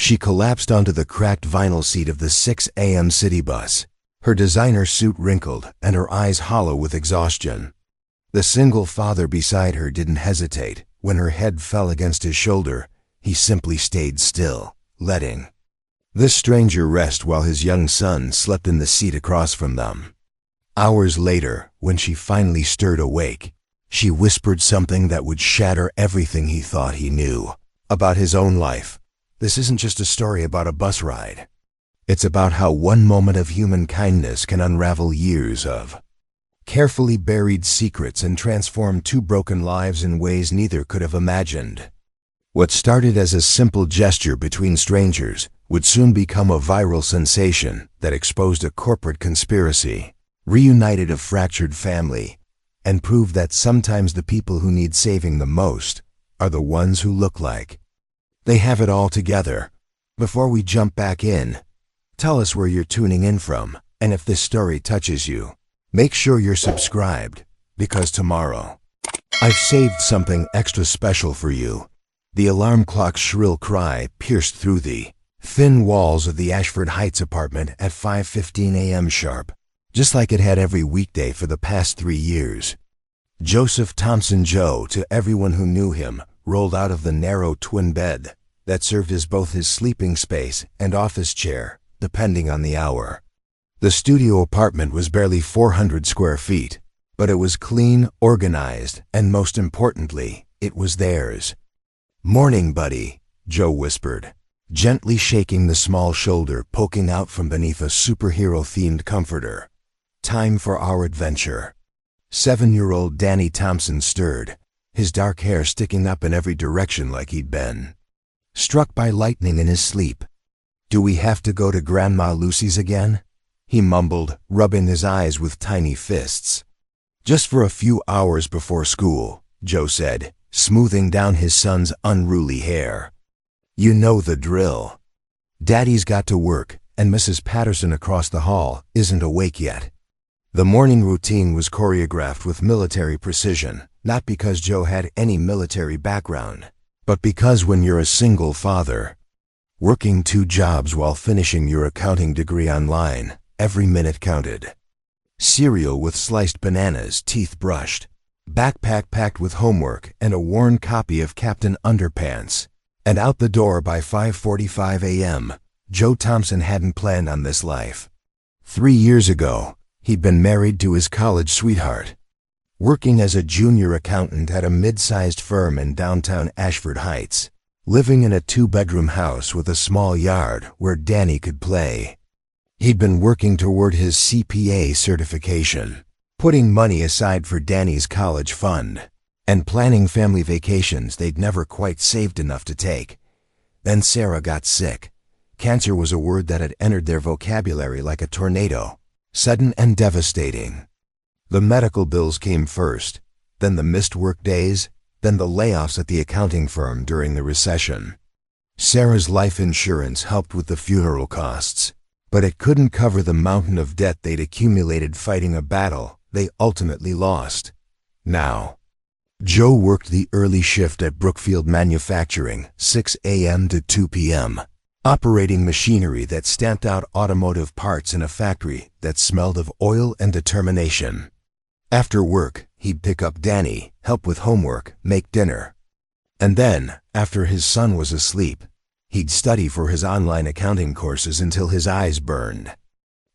She collapsed onto the cracked vinyl seat of the 6 a.m. city bus, her designer suit wrinkled and her eyes hollow with exhaustion. The single father beside her didn't hesitate. When her head fell against his shoulder, he simply stayed still, letting this stranger rest while his young son slept in the seat across from them. Hours later, when she finally stirred awake, she whispered something that would shatter everything he thought he knew about his own life. This isn't just a story about a bus ride. It's about how one moment of human kindness can unravel years of carefully buried secrets and transform two broken lives in ways neither could have imagined. What started as a simple gesture between strangers would soon become a viral sensation that exposed a corporate conspiracy, reunited a fractured family, and proved that sometimes the people who need saving the most are the ones who look like they have it all together. Before we jump back in, tell us where you're tuning in from, and if this story touches you, make sure you're subscribed, because tomorrow, I've saved something extra special for you. The alarm clock's shrill cry pierced through the thin walls of the Ashford Heights apartment at 5:15 a.m. sharp, just like it had every weekday for the past 3 years. Joseph Thompson Joe, to everyone who knew him, rolled out of the narrow twin bed that served as both his sleeping space and office chair, depending on the hour. The studio apartment was barely 400 square feet, but it was clean, organized, and most importantly, it was theirs. "Morning, buddy," Joe whispered, gently shaking the small shoulder poking out from beneath a superhero-themed comforter. "Time for our adventure." 7-year-old Danny Thompson stirred, his dark hair sticking up in every direction like he'd been struck by lightning in his sleep. "Do we have to go to Grandma Lucy's again?" he mumbled, rubbing his eyes with tiny fists. "Just for a few hours before school," Joe said, smoothing down his son's unruly hair. "You know the drill. Daddy's got to work, and Mrs. Patterson across the hall isn't awake yet." The morning routine was choreographed with military precision, not because Joe had any military background, but because when you're a single father, working 2 jobs while finishing your accounting degree online, every minute counted. Cereal with sliced bananas, teeth brushed, backpack packed with homework and a worn copy of Captain Underpants, and out the door by 5:45 a.m. Joe Thompson hadn't planned on this life. 3 years ago, he'd been married to his college sweetheart, working as a junior accountant at a mid-sized firm in downtown Ashford Heights, living in a 2-bedroom house with a small yard where Danny could play. He'd been working toward his CPA certification, putting money aside for Danny's college fund, and planning family vacations they'd never quite saved enough to take. Then Sarah got sick. Cancer was a word that had entered their vocabulary like a tornado, sudden and devastating. The medical bills came first, then the missed work days, then the layoffs at the accounting firm during the recession. Sarah's life insurance helped with the funeral costs, but it couldn't cover the mountain of debt they'd accumulated fighting a battle they ultimately lost. Now, Joe worked the early shift at Brookfield Manufacturing, 6 a.m. to 2 p.m., operating machinery that stamped out automotive parts in a factory that smelled of oil and determination. After work, he'd pick up Danny, help with homework, make dinner. And then, after his son was asleep, he'd study for his online accounting courses until his eyes burned.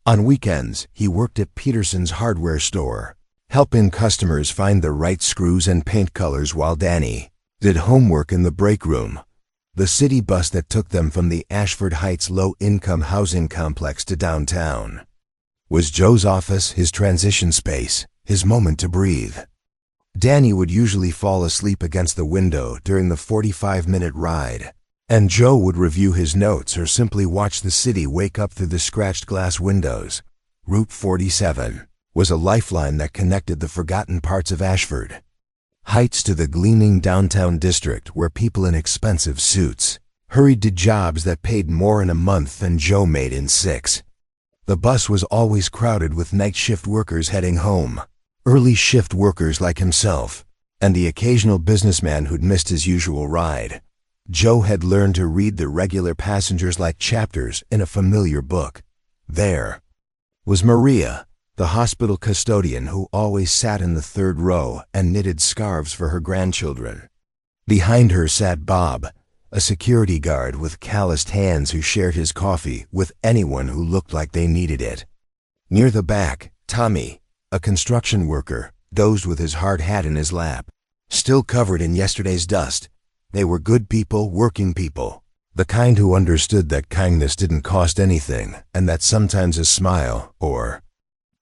On weekends, he worked at Peterson's hardware store, helping customers find the right screws and paint colors while Danny did homework in the break room, the city bus that took them from the Ashford Heights low-income housing complex to downtown. Was Joe's office his transition space, his moment to breathe? Danny would usually fall asleep against the window during the 45-minute ride, and Joe would review his notes or simply watch the city wake up through the scratched glass windows. Route 47 was a lifeline that connected the forgotten parts of Ashford Heights to the gleaming downtown district where people in expensive suits hurried to jobs that paid more in a month than Joe made in 6. The bus was always crowded with night shift workers heading home, early shift workers like himself, and the occasional businessman who'd missed his usual ride. Joe had learned to read the regular passengers like chapters in a familiar book. There was Maria, the hospital custodian who always sat in the third row and knitted scarves for her grandchildren. Behind her sat Bob, a security guard with calloused hands who shared his coffee with anyone who looked like they needed it. Near the back, Tommy, a construction worker, dozed with his hard hat in his lap, still covered in yesterday's dust. They were good people, working people, the kind who understood that kindness didn't cost anything and that sometimes a smile or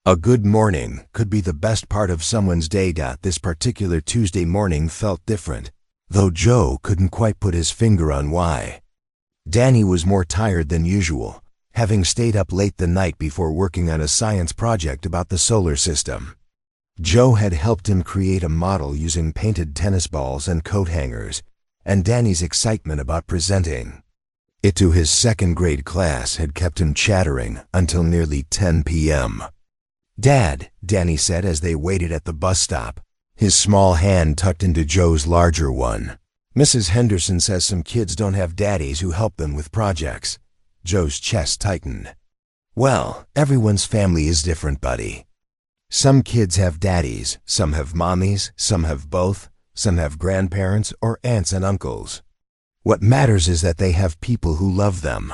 a good morning could be the best part of someone's day. This particular Tuesday morning felt different, though Joe couldn't quite put his finger on why. Danny was more tired than usual, having stayed up late the night before working on a science project about the solar system. Joe had helped him create a model using painted tennis balls and coat hangers, and Danny's excitement about presenting it to his second-grade class had kept him chattering until nearly 10 p.m. "Dad," Danny said as they waited at the bus stop, his small hand tucked into Joe's larger one. "Mrs. Henderson says some kids don't have daddies who help them with projects." Joe's chest tightened. "Well, everyone's family is different, buddy. Some kids have daddies, some have mommies, some have both, some have grandparents or aunts and uncles. What matters is that they have people who love them."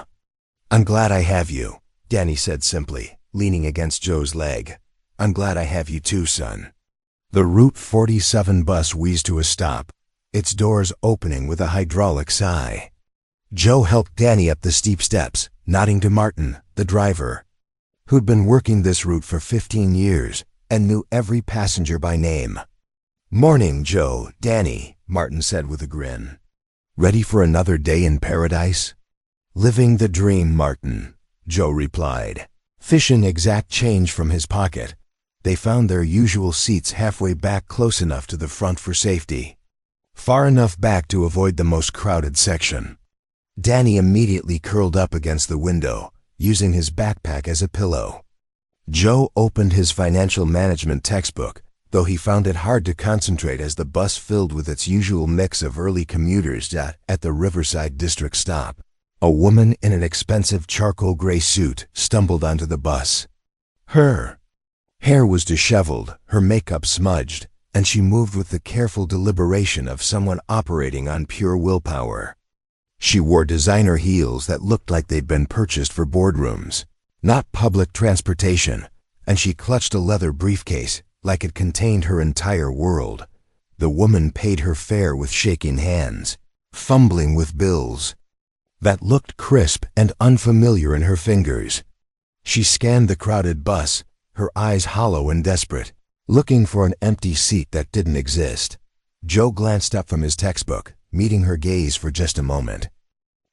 "I'm glad I have you," Danny said simply, leaning against Joe's leg. "I'm glad I have you too, son." The Route 47 bus wheezed to a stop, its doors opening with a hydraulic sigh. Joe helped Danny up the steep steps, nodding to Martin, the driver, who'd been working this route for 15 years and knew every passenger by name. "Morning, Joe, Danny," Martin said with a grin. "Ready for another day in paradise?" "Living the dream, Martin," Joe replied, fishing exact change from his pocket. They found their usual seats halfway back, close enough to the front for safety, far enough back to avoid the most crowded section. Danny immediately curled up against the window, using his backpack as a pillow. Joe opened his financial management textbook, though he found it hard to concentrate as the bus filled with its usual mix of early commuters. At the Riverside District stop, a woman in an expensive charcoal gray suit stumbled onto the bus. Her hair was disheveled, her makeup smudged, and she moved with the careful deliberation of someone operating on pure willpower. She wore designer heels that looked like they'd been purchased for boardrooms, not public transportation, and she clutched a leather briefcase like it contained her entire world. The woman paid her fare with shaking hands, fumbling with bills that looked crisp and unfamiliar in her fingers. She scanned the crowded bus, her eyes hollow and desperate, looking for an empty seat that didn't exist. Joe glanced up from his textbook, meeting her gaze for just a moment.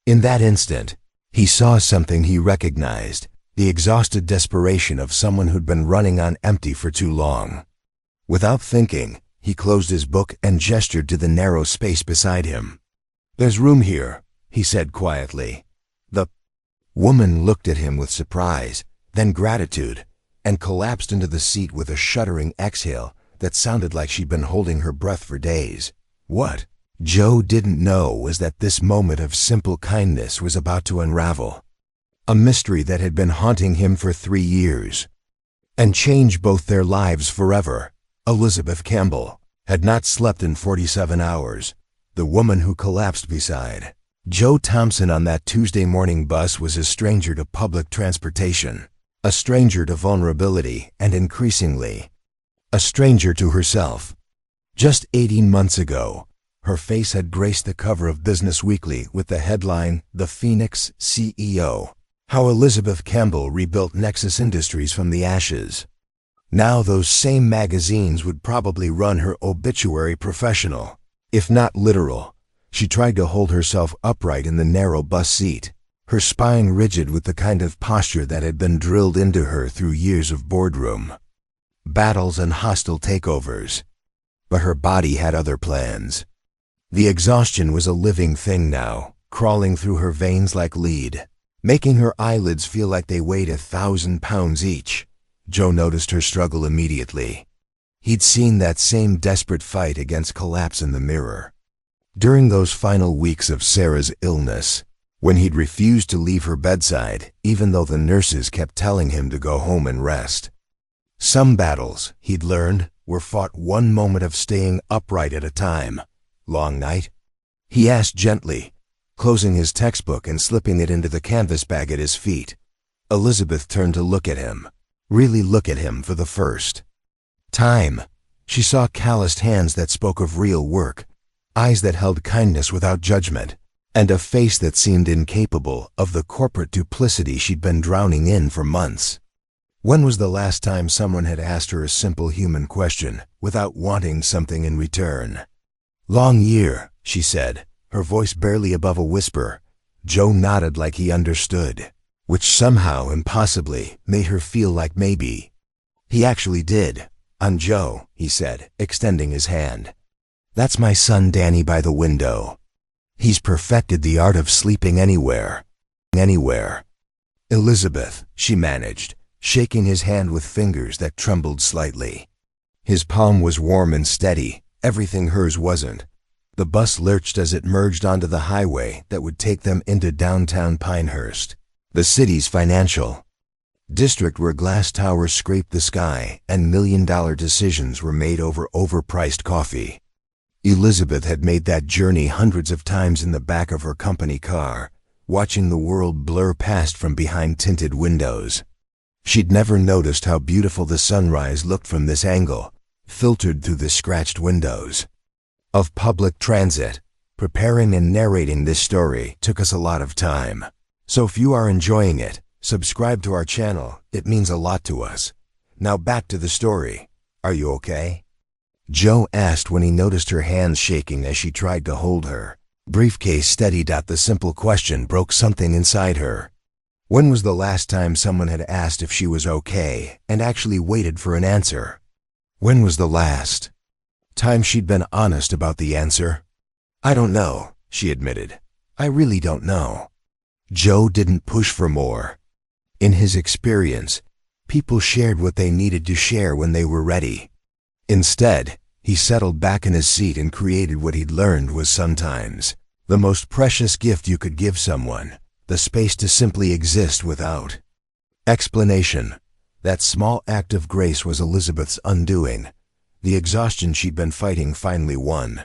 In that instant, he saw something he recognized, the exhausted desperation of someone who'd been running on empty for too long. Without thinking, he closed his book and gestured to the narrow space beside him. "There's room here," he said quietly. The woman looked at him with surprise, then gratitude, and collapsed into the seat with a shuddering exhale that sounded like she'd been holding her breath for days. What Joe didn't know was that this moment of simple kindness was about to unravel, a mystery that had been haunting him for 3 years, and change both their lives forever. Elizabeth Campbell had not slept in 47 hours. The woman who collapsed beside Joe Thompson on that Tuesday morning bus was a stranger to public transportation, a stranger to vulnerability, and increasingly, a stranger to herself. Just 18 months ago, her face had graced the cover of Business Weekly with the headline, "The Phoenix CEO: How Elizabeth Campbell Rebuilt Nexus Industries from the Ashes." Now those same magazines would probably run her obituary professional, if not literal. She tried to hold herself upright in the narrow bus seat, her spine rigid with the kind of posture that had been drilled into her through years of boardroom battles and hostile takeovers. But her body had other plans. The exhaustion was a living thing now, crawling through her veins like lead, making her eyelids feel like they weighed 1,000 pounds each. Joe noticed her struggle immediately. He'd seen that same desperate fight against collapse in the mirror. During those final weeks of Sarah's illness, when he'd refused to leave her bedside, even though the nurses kept telling him to go home and rest. Some battles, he'd learned, were fought one moment of staying upright at a time. Long night? He asked gently, closing his textbook and slipping it into the canvas bag at his feet. Elizabeth turned to look at him, really look at him for the first time. She saw calloused hands that spoke of real work, eyes that held kindness without judgment, and a face that seemed incapable of the corporate duplicity she'd been drowning in for months. When was the last time someone had asked her a simple human question without wanting something in return? Long year, she said, her voice barely above a whisper. Joe nodded like he understood, which somehow impossibly made her feel like maybe. He actually did. "I'm Joe," he said, extending his hand. "That's my son Danny by the window. He's perfected the art of sleeping anywhere." Anywhere. "Elizabeth," she managed, shaking his hand with fingers that trembled slightly. His palm was warm and steady, everything hers wasn't. The bus lurched as it merged onto the highway that would take them into downtown Pinehurst, the city's financial district where glass towers scraped the sky and million-dollar decisions were made over overpriced coffee. Elizabeth had made that journey hundreds of times in the back of her company car, watching the world blur past from behind tinted windows. She'd never noticed how beautiful the sunrise looked from this angle, filtered through the scratched windows of public transit. Preparing and narrating this story took us a lot of time. So if you are enjoying it, subscribe to our channel. It means a lot to us. Now back to the story. Are you okay? Joe asked when he noticed her hands shaking as she tried to hold her briefcase steady. The simple question broke something inside her. When was the last time someone had asked if she was okay and actually waited for an answer? When was the last time she'd been honest about the answer? "I don't know," she admitted. "I really don't know." Joe didn't push for more. In his experience, people shared what they needed to share when they were ready. Instead, he settled back in his seat and created what he'd learned was sometimes the most precious gift you could give someone: the space to simply exist without explanation. That small act of grace was Elizabeth's undoing. The exhaustion she'd been fighting finally won.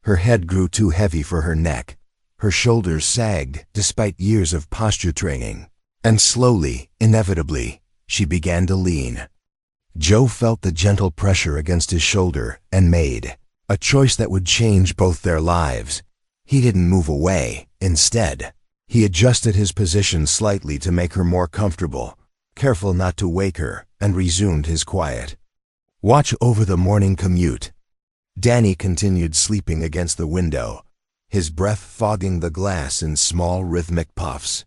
Her head grew too heavy for her neck. Her shoulders sagged despite years of posture training. And slowly, inevitably, she began to lean. Joe felt the gentle pressure against his shoulder and made a choice that would change both their lives. He didn't move away. Instead, he adjusted his position slightly to make her more comfortable, careful not to wake her, and resumed his quiet watch over the morning commute. Danny continued sleeping against the window, his breath fogging the glass in small rhythmic puffs.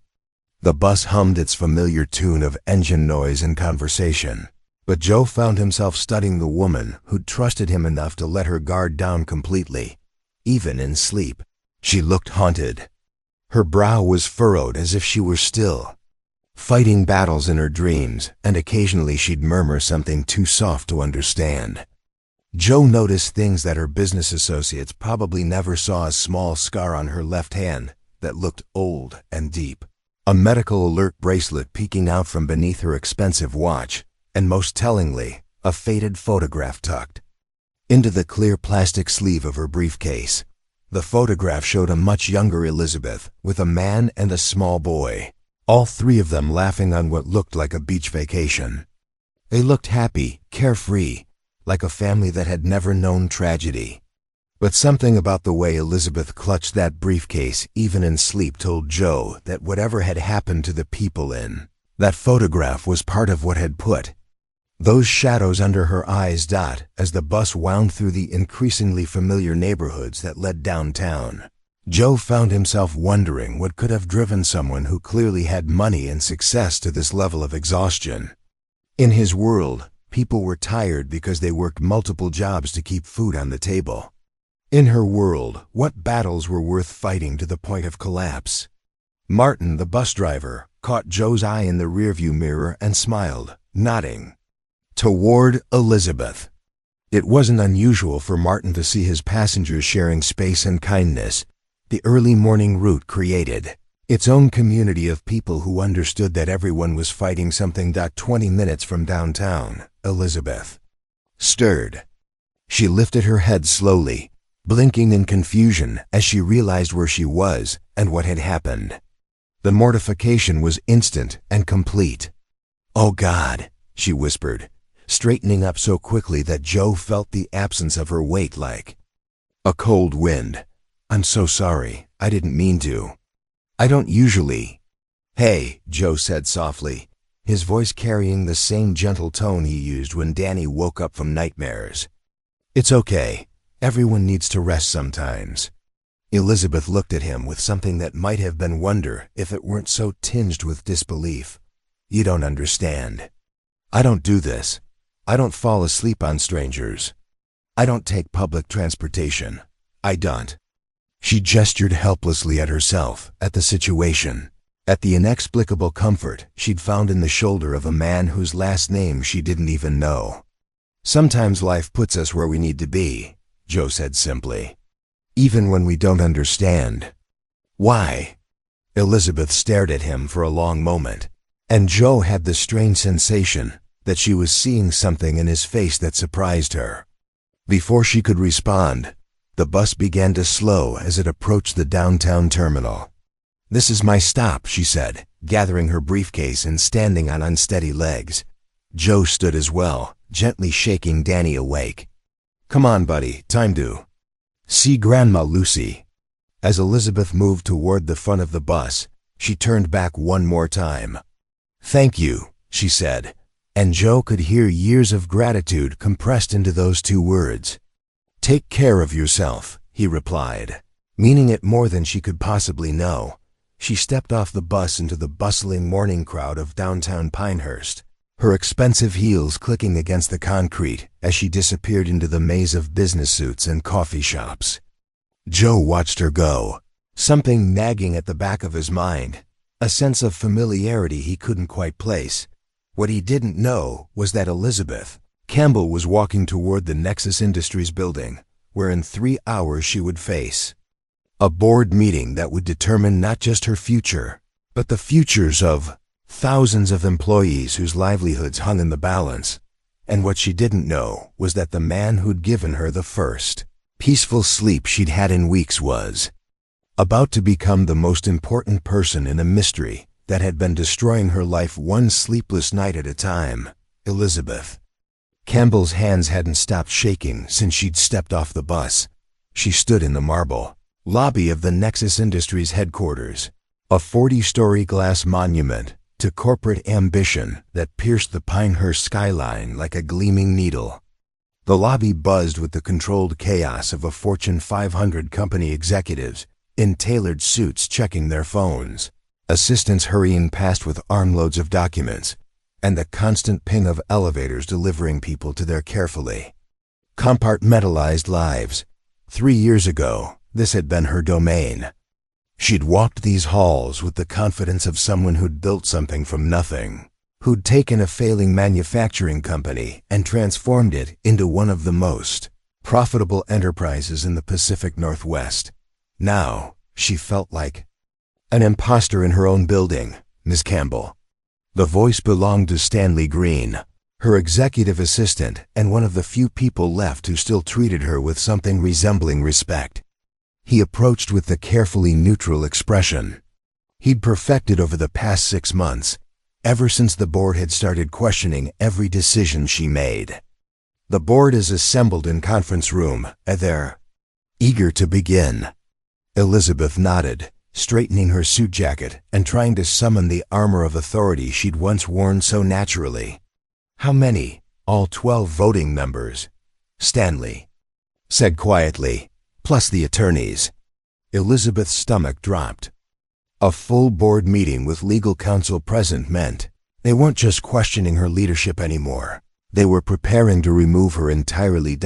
The bus hummed its familiar tune of engine noise and conversation, but Joe found himself studying the woman who'd trusted him enough to let her guard down completely, even in sleep. She looked haunted. Her brow was furrowed as if she were still fighting battles in her dreams, and occasionally she'd murmur something too soft to understand. Joe noticed things that her business associates probably never saw: a small scar on her left hand that looked old and deep, a medical alert bracelet peeking out from beneath her expensive watch, and most tellingly, a faded photograph tucked into the clear plastic sleeve of her briefcase. The photograph showed a much younger Elizabeth with a man and a small boy, all three of them laughing on what looked like a beach vacation. They looked happy, carefree, like a family that had never known tragedy. But something about the way Elizabeth clutched that briefcase, even in sleep, told Joe that whatever had happened to the people in that photograph was part of what had put those shadows under her eyes. As the bus wound through the increasingly familiar neighborhoods that led downtown, Joe found himself wondering what could have driven someone who clearly had money and success to this level of exhaustion. In his world, people were tired because they worked multiple jobs to keep food on the table. In her world, what battles were worth fighting to the point of collapse? Martin, the bus driver, caught Joe's eye in the rearview mirror and smiled, nodding toward Elizabeth. It wasn't unusual for Martin to see his passengers sharing space and kindness. The early morning route created its own community of people who understood that everyone was fighting something. 20 minutes from downtown, Elizabeth stirred. She lifted her head slowly, blinking in confusion as she realized where she was and what had happened. The mortification was instant and complete. "Oh God," she whispered, straightening up so quickly that Joe felt the absence of her weight like a cold wind. "I'm so sorry, I didn't mean to. I don't usually." "Hey," Joe said softly, his voice carrying the same gentle tone he used when Danny woke up from nightmares. "It's okay. Everyone needs to rest sometimes." Elizabeth looked at him with something that might have been wonder if it weren't so tinged with disbelief. "You don't understand. I don't do this. I don't fall asleep on strangers. I don't take public transportation. I don't." She gestured helplessly at herself, at the situation, at the inexplicable comfort she'd found in the shoulder of a man whose last name she didn't even know. "Sometimes life puts us where we need to be," Joe said simply, "even when we don't understand." "Why?" Elizabeth stared at him for a long moment, and Joe had the strange sensation that she was seeing something in his face that surprised her. Before she could respond, the bus began to slow as it approached the downtown terminal. "This is my stop," she said, gathering her briefcase and standing on unsteady legs. Joe stood as well, gently shaking Danny awake. "Come on, buddy, time to see Grandma Lucy." As Elizabeth moved toward the front of the bus, she turned back one more time. "Thank you," she said, and Joe could hear years of gratitude compressed into those two words. "Take care of yourself," he replied, meaning it more than she could possibly know. She stepped off the bus into the bustling morning crowd of downtown Pinehurst, her expensive heels clicking against the concrete as she disappeared into the maze of business suits and coffee shops. Joe watched her go, something nagging at the back of his mind, a sense of familiarity he couldn't quite place. What he didn't know was that Elizabeth Campbell was walking toward the Nexus Industries building, where in 3 hours she would face a board meeting that would determine not just her future, but the futures of thousands of employees whose livelihoods hung in the balance. And what she didn't know was that the man who'd given her the first peaceful sleep she'd had in weeks was about to become the most important person in a mystery that had been destroying her life one sleepless night at a time. Elizabeth Campbell's hands hadn't stopped shaking since she'd stepped off the bus. She stood in the marble lobby of the Nexus Industries headquarters, a 40-story glass monument to corporate ambition that pierced the Pinehurst skyline like a gleaming needle. The lobby buzzed with the controlled chaos of a Fortune 500 company executives in tailored suits checking their phones, assistants hurrying past with armloads of documents, and the constant ping of elevators delivering people to their carefully compartmentalized lives. 3 years ago, this had been her domain. She'd walked these halls with the confidence of someone who'd built something from nothing, who'd taken a failing manufacturing company and transformed it into one of the most profitable enterprises in the Pacific Northwest. Now, she felt like an imposter in her own building. "Miss Campbell." The voice belonged to Stanley Green, her executive assistant and one of the few people left who still treated her with something resembling respect. He approached with the carefully neutral expression he'd perfected over the past 6 months, ever since the board had started questioning every decision she made. "The board is assembled in conference room. They're eager to begin." Elizabeth nodded, straightening her suit jacket and trying to summon the armor of authority she'd once worn so naturally. "How many?" "All 12 voting members," Stanley said quietly, "plus the attorneys." Elizabeth's stomach dropped. A full board meeting with legal counsel present meant they weren't just questioning her leadership anymore. They were preparing to remove her entirely.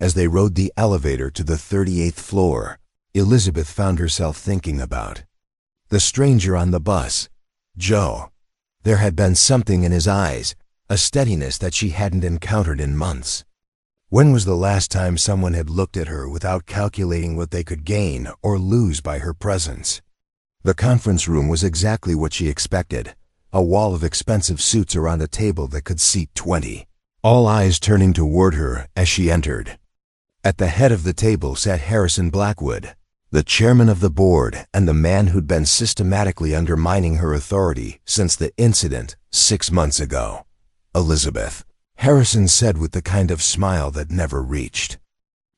As they rode the elevator to the 38th floor, Elizabeth found herself thinking about the stranger on the bus, Joe. There had been something in his eyes, a steadiness that she hadn't encountered in months. When was the last time someone had looked at her without calculating what they could gain or lose by her presence? The conference room was exactly what she expected, a wall of expensive suits around a table that could seat 20, all eyes turning toward her as she entered. At the head of the table sat Harrison Blackwood, the chairman of the board and the man who'd been systematically undermining her authority since the incident 6 months ago. Elizabeth, Harrison said with the kind of smile that never reached.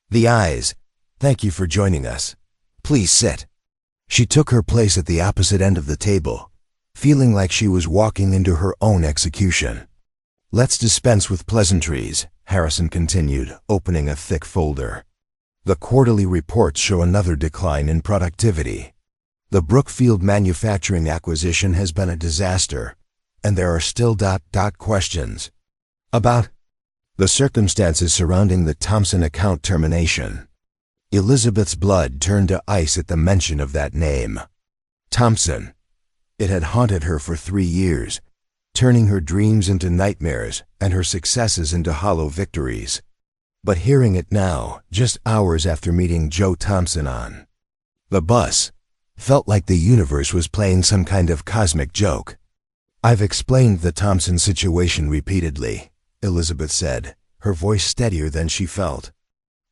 The eyes, thank you for joining us. Please sit. She took her place at the opposite end of the table, feeling like she was walking into her own execution. Let's dispense with pleasantries, Harrison continued, opening a thick folder. The quarterly reports show another decline in productivity. The Brookfield manufacturing acquisition has been a disaster, and there are still questions about the circumstances surrounding the Thompson account termination. Elizabeth's blood turned to ice at the mention of that name. Thompson. It had haunted her for 3 years, turning her dreams into nightmares and her successes into hollow victories. But hearing it now, just hours after meeting Joe Thompson on the bus, felt like the universe was playing some kind of cosmic joke. I've explained the Thompson situation repeatedly, Elizabeth said, her voice steadier than she felt.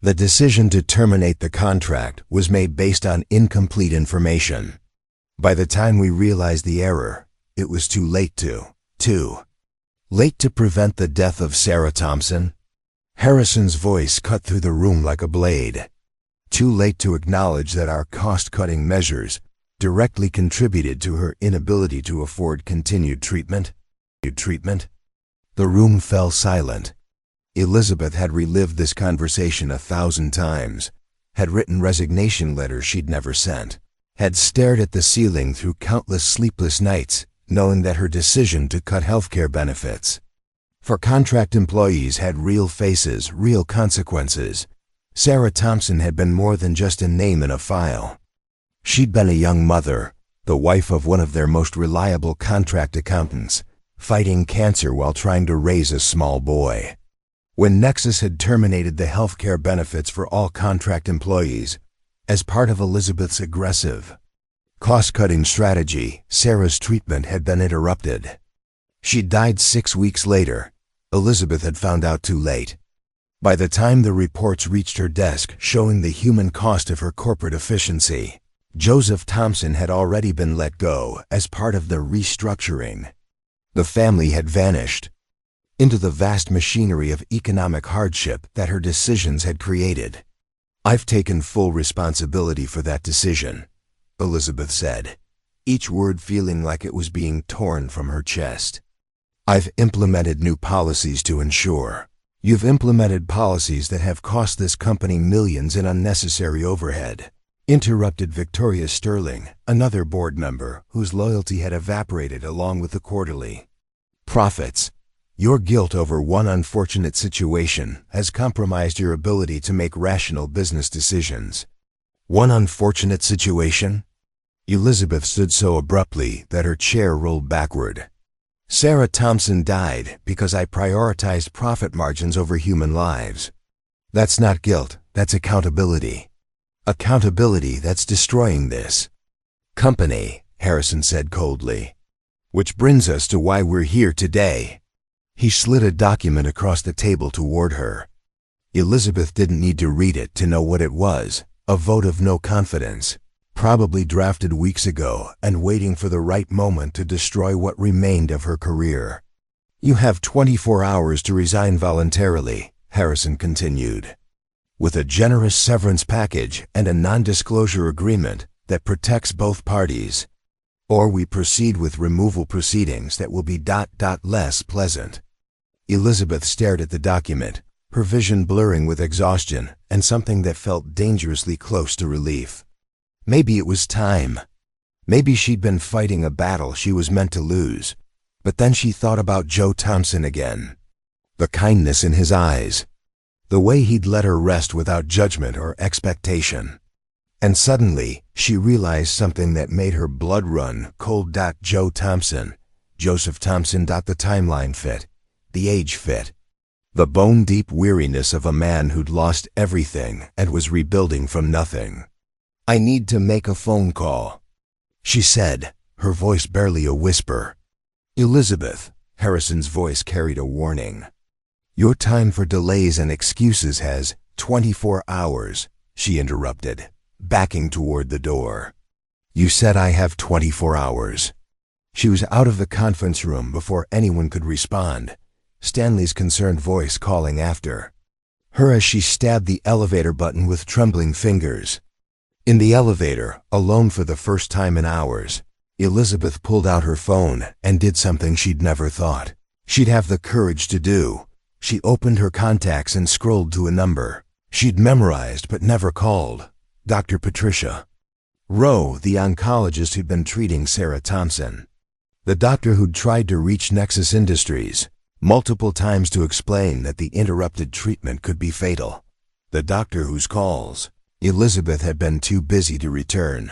The decision to terminate the contract was made based on incomplete information. By the time we realized the error, it was too late too late to prevent the death of Sarah Thompson. Harrison's voice cut through the room like a blade. Too late to acknowledge that our cost-cutting measures directly contributed to her inability to afford continued treatment. The room fell silent. Elizabeth had relived this conversation 1,000 times, had written resignation letters she'd never sent, had stared at the ceiling through countless sleepless nights, knowing that her decision to cut healthcare benefits for contract employees had real faces, real consequences. Sarah Thompson had been more than just a name in a file. She'd been a young mother, the wife of one of their most reliable contract accountants, fighting cancer while trying to raise a small boy. When Nexus had terminated the healthcare benefits for all contract employees, as part of Elizabeth's aggressive cost-cutting strategy, Sarah's treatment had been interrupted. She died 6 weeks later. Elizabeth had found out too late. By the time the reports reached her desk showing the human cost of her corporate efficiency, Joseph Thompson had already been let go as part of the restructuring. The family had vanished into the vast machinery of economic hardship that her decisions had created. I've taken full responsibility for that decision, Elizabeth said, each word feeling like it was being torn from her chest. I've implemented new policies to ensure. You've implemented policies that have cost this company millions in unnecessary overhead, interrupted Victoria Sterling, another board member whose loyalty had evaporated along with the quarterly profits. Your guilt over one unfortunate situation has compromised your ability to make rational business decisions. One unfortunate situation? Elizabeth stood so abruptly that her chair rolled backward. Sarah Thompson died because I prioritized profit margins over human lives. That's not guilt, that's accountability. Accountability that's destroying this company, Harrison said coldly. Which brings us to why we're here today. He slid a document across the table toward her. Elizabeth didn't need to read it to know what it was, a vote of no confidence, probably drafted weeks ago and waiting for the right moment to destroy what remained of her career. You have 24 hours to resign voluntarily, Harrison continued, with a generous severance package and a non-disclosure agreement that protects both parties. Or we proceed with removal proceedings that will be less pleasant. Elizabeth stared at the document, her vision blurring with exhaustion and something that felt dangerously close to relief. Maybe it was time. Maybe she'd been fighting a battle she was meant to lose. But then she thought about Joe Thompson again. The kindness in his eyes. The way he'd let her rest without judgment or expectation. And suddenly, she realized something that made her blood run cold. Joe Thompson, Joseph Thompson. The timeline fit, the age fit. The bone-deep weariness of a man who'd lost everything and was rebuilding from nothing. "I need to make a phone call," she said, her voice barely a whisper. "Elizabeth," Harrison's voice carried a warning. "Your time for delays and excuses has 24 hours, she interrupted, backing toward the door. "You said I have 24 hours. She was out of the conference room before anyone could respond, Stanley's concerned voice calling after her as she stabbed the elevator button with trembling fingers. In the elevator, alone for the first time in hours, Elizabeth pulled out her phone and did something she'd never thought she'd have the courage to do. She opened her contacts and scrolled to a number she'd memorized but never called. Dr. Patricia Rowe, the oncologist who'd been treating Sarah Thompson. The doctor who'd tried to reach Nexus Industries multiple times to explain that the interrupted treatment could be fatal. The doctor whose calls Elizabeth had been too busy to return.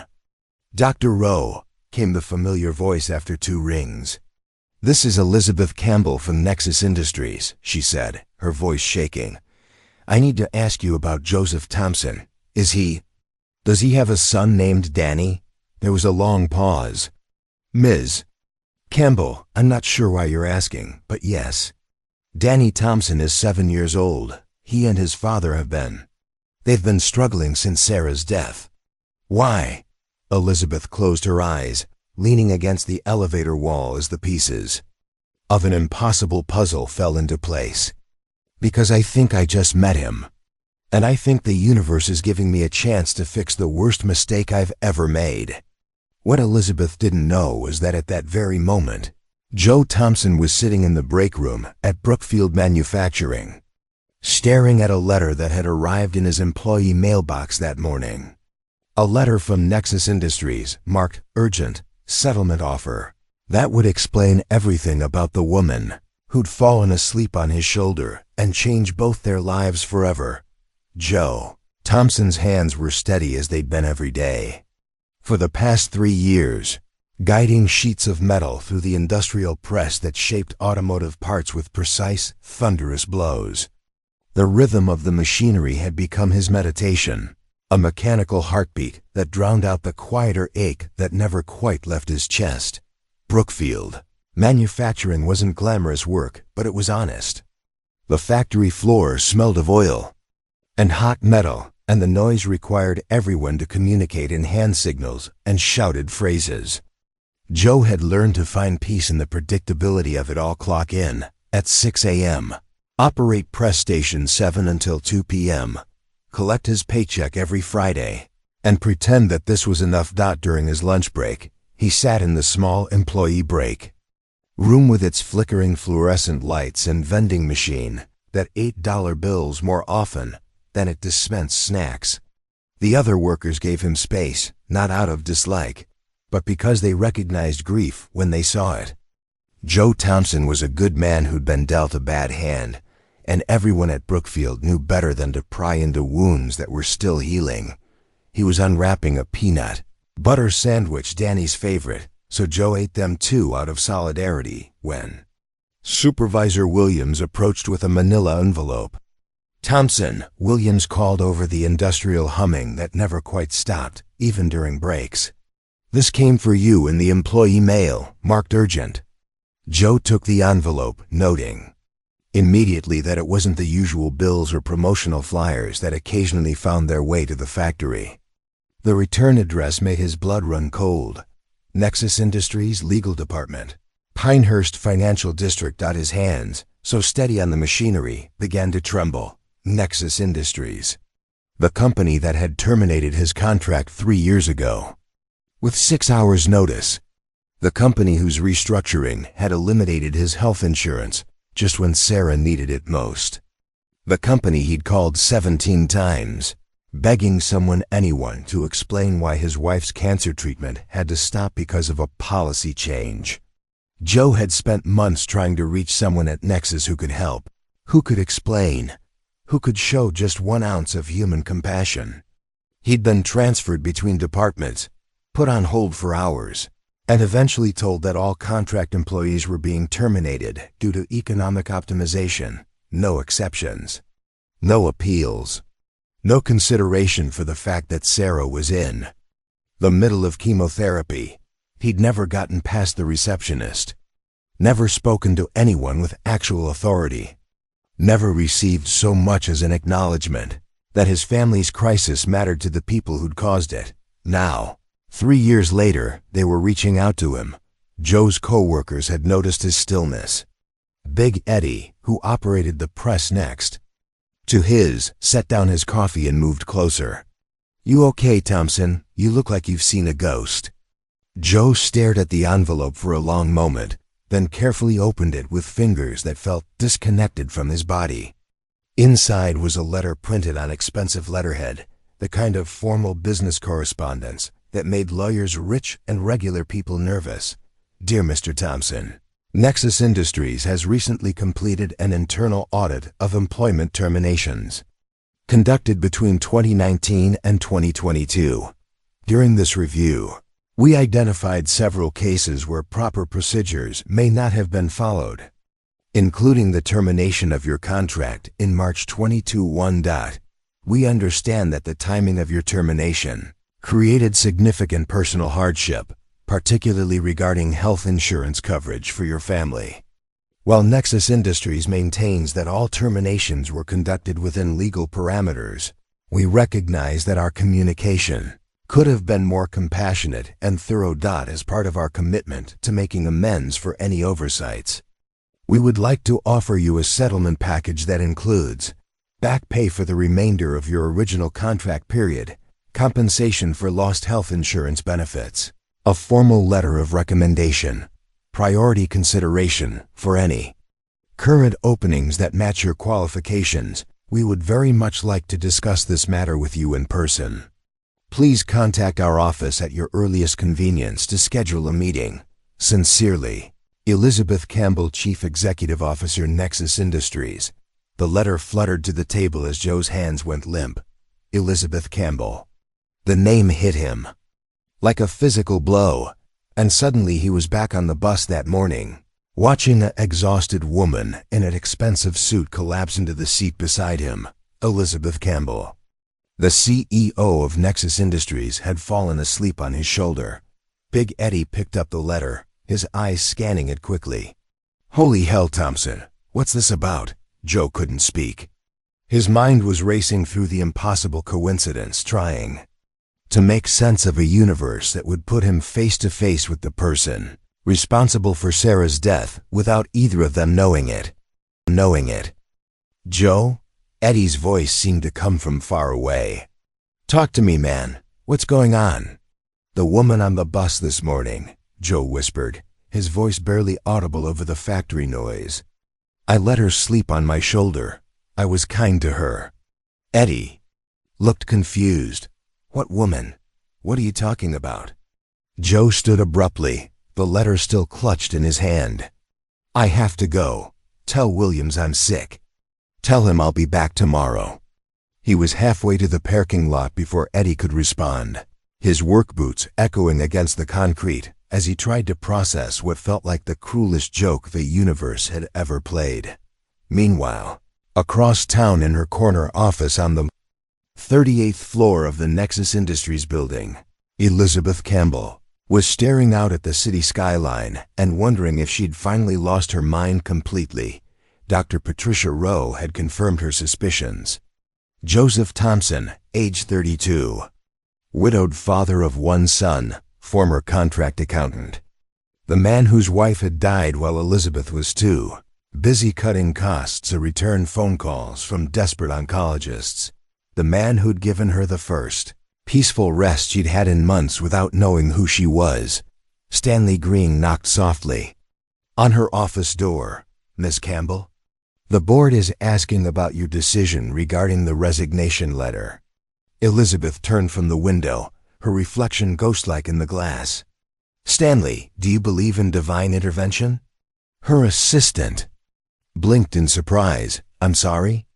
"Dr. Rowe," came the familiar voice after 2 rings. "This is Elizabeth Campbell from Nexus Industries," she said, her voice shaking. "I need to ask you about Joseph Thompson. Does he have a son named Danny?" There was a long pause. "Ms. Campbell, I'm not sure why you're asking, but yes. Danny Thompson is 7 years old. He and his father they've been struggling since Sarah's death." "Why?" Elizabeth closed her eyes, leaning against the elevator wall as the pieces of an impossible puzzle fell into place. "Because I think I just met him. And I think the universe is giving me a chance to fix the worst mistake I've ever made." What Elizabeth didn't know was that at that very moment, Joe Thompson was sitting in the break room at Brookfield Manufacturing, staring at a letter that had arrived in his employee mailbox that morning. A letter from Nexus Industries, marked Urgent, Settlement Offer. That would explain everything about the woman who'd fallen asleep on his shoulder and change both their lives forever. Joe Thompson's hands were steady as they'd been every day for the past 3 years, guiding sheets of metal through the industrial press that shaped automotive parts with precise, thunderous blows. The rhythm of the machinery had become his meditation, a mechanical heartbeat that drowned out the quieter ache that never quite left his chest. Brookfield manufacturing wasn't glamorous work, but it was honest. The factory floor smelled of oil and hot metal, and the noise required everyone to communicate in hand signals and shouted phrases. Joe had learned to find peace in the predictability of it all. Clock in at 6 a.m., operate press station 7 until 2 p.m., collect his paycheck every Friday, and pretend that this was enough. During his lunch break, he sat in the small employee break room with its flickering fluorescent lights and vending machine that ate dollar bills more often than it dispensed snacks. The other workers gave him space, not out of dislike, but because they recognized grief when they saw it. Joe Thompson was a good man who'd been dealt a bad hand, and everyone at Brookfield knew better than to pry into wounds that were still healing. He was unwrapping a peanut butter sandwich, Danny's favorite, so Joe ate them too out of solidarity when Supervisor Williams approached with a manila envelope. "Thompson," Williams called over the industrial humming that never quite stopped, even during breaks. "This came for you in the employee mail, marked Urgent." Joe took the envelope, noting immediately that it wasn't the usual bills or promotional flyers that occasionally found their way to the factory. The return address made his blood run cold. Nexus Industries Legal Department, Pinehurst Financial District. His hands, so steady on the machinery, began to tremble. Nexus Industries, the company that had terminated his contract 3 years ago with 6 hours' notice. The company whose restructuring had eliminated his health insurance just when Sarah needed it most. The company he'd called 17 times, begging anyone to explain why his wife's cancer treatment had to stop because of a policy change. Joe had spent months trying to reach someone at Nexus who could help, who could explain, who could show just 1 ounce of human compassion. He'd been transferred between departments, put on hold for hours, and eventually told that all contract employees were being terminated due to economic optimization. No exceptions. No appeals. No consideration for the fact that Sarah was in the middle of chemotherapy. He'd never gotten past the receptionist. Never spoken to anyone with actual authority. Never received so much as an acknowledgement that his family's crisis mattered to the people who'd caused it. Now, 3 years later, they were reaching out to him. Joe's co-workers had noticed his stillness. Big Eddie, who operated the press next to his, set down his coffee and moved closer. "You okay, Thompson? You look like you've seen a ghost." Joe stared at the envelope for a long moment, then carefully opened it with fingers that felt disconnected from his body. Inside was a letter printed on expensive letterhead, the kind of formal business correspondence that made lawyers rich and regular people nervous. "Dear Mr. Thompson, Nexus Industries has recently completed an internal audit of employment terminations conducted between 2019 and 2022. During this review, we identified several cases where proper procedures may not have been followed, including the termination of your contract in March 2021. We understand that the timing of your termination created significant personal hardship, particularly regarding health insurance coverage for your family. While Nexus Industries maintains that all terminations were conducted within legal parameters, we recognize that our communication could have been more compassionate and thorough. As part of our commitment to making amends for any oversights, we would like to offer you a settlement package that includes back pay for the remainder of your original contract period, compensation for lost health insurance benefits, a formal letter of recommendation, priority consideration for any current openings that match your qualifications. We would very much like to discuss this matter with you in person. Please contact our office at your earliest convenience to schedule a meeting. Sincerely, Elizabeth Campbell, Chief Executive Officer, Nexus Industries." The letter fluttered to the table as Joe's hands went limp. Elizabeth Campbell. The name hit him like a physical blow, and suddenly he was back on the bus that morning, watching an exhausted woman in an expensive suit collapse into the seat beside him. Elizabeth Campbell, the CEO of Nexus Industries, had fallen asleep on his shoulder. Big Eddie picked up the letter, his eyes scanning it quickly. "Holy hell, Thompson, what's this about?" Joe couldn't speak. His mind was racing through the impossible coincidence, trying to make sense of a universe that would put him face to face with the person responsible for Sarah's death without either of them knowing it. "Joe?" Eddie's voice seemed to come from far away. "Talk to me, man. What's going on?" "The woman on the bus this morning," Joe whispered, his voice barely audible over the factory noise. "I let her sleep on my shoulder. I was kind to her." Eddie looked confused. "What woman? What are you talking about?" Joe stood abruptly, the letter still clutched in his hand. "I have to go. Tell Williams I'm sick. Tell him I'll be back tomorrow." He was halfway to the parking lot before Eddie could respond, his work boots echoing against the concrete as he tried to process what felt like the cruelest joke the universe had ever played. Meanwhile, across town in her corner office on the 38th floor of the Nexus Industries building, Elizabeth Campbell was staring out at the city skyline and wondering if she'd finally lost her mind completely. Dr. Patricia Rowe had confirmed her suspicions. Joseph Thompson, age 32, widowed, father of one son, former contract accountant. The man whose wife had died while Elizabeth was too busy cutting costs or return phone calls from desperate oncologists. The man who'd given her the first peaceful rest she'd had in months without knowing who she was. Stanley Green knocked softly on her office door. "Miss Campbell? The board is asking about your decision regarding the resignation letter." Elizabeth turned from the window, her reflection ghost-like in the glass. "Stanley, do you believe in divine intervention?" Her assistant blinked in surprise. "I'm sorry?"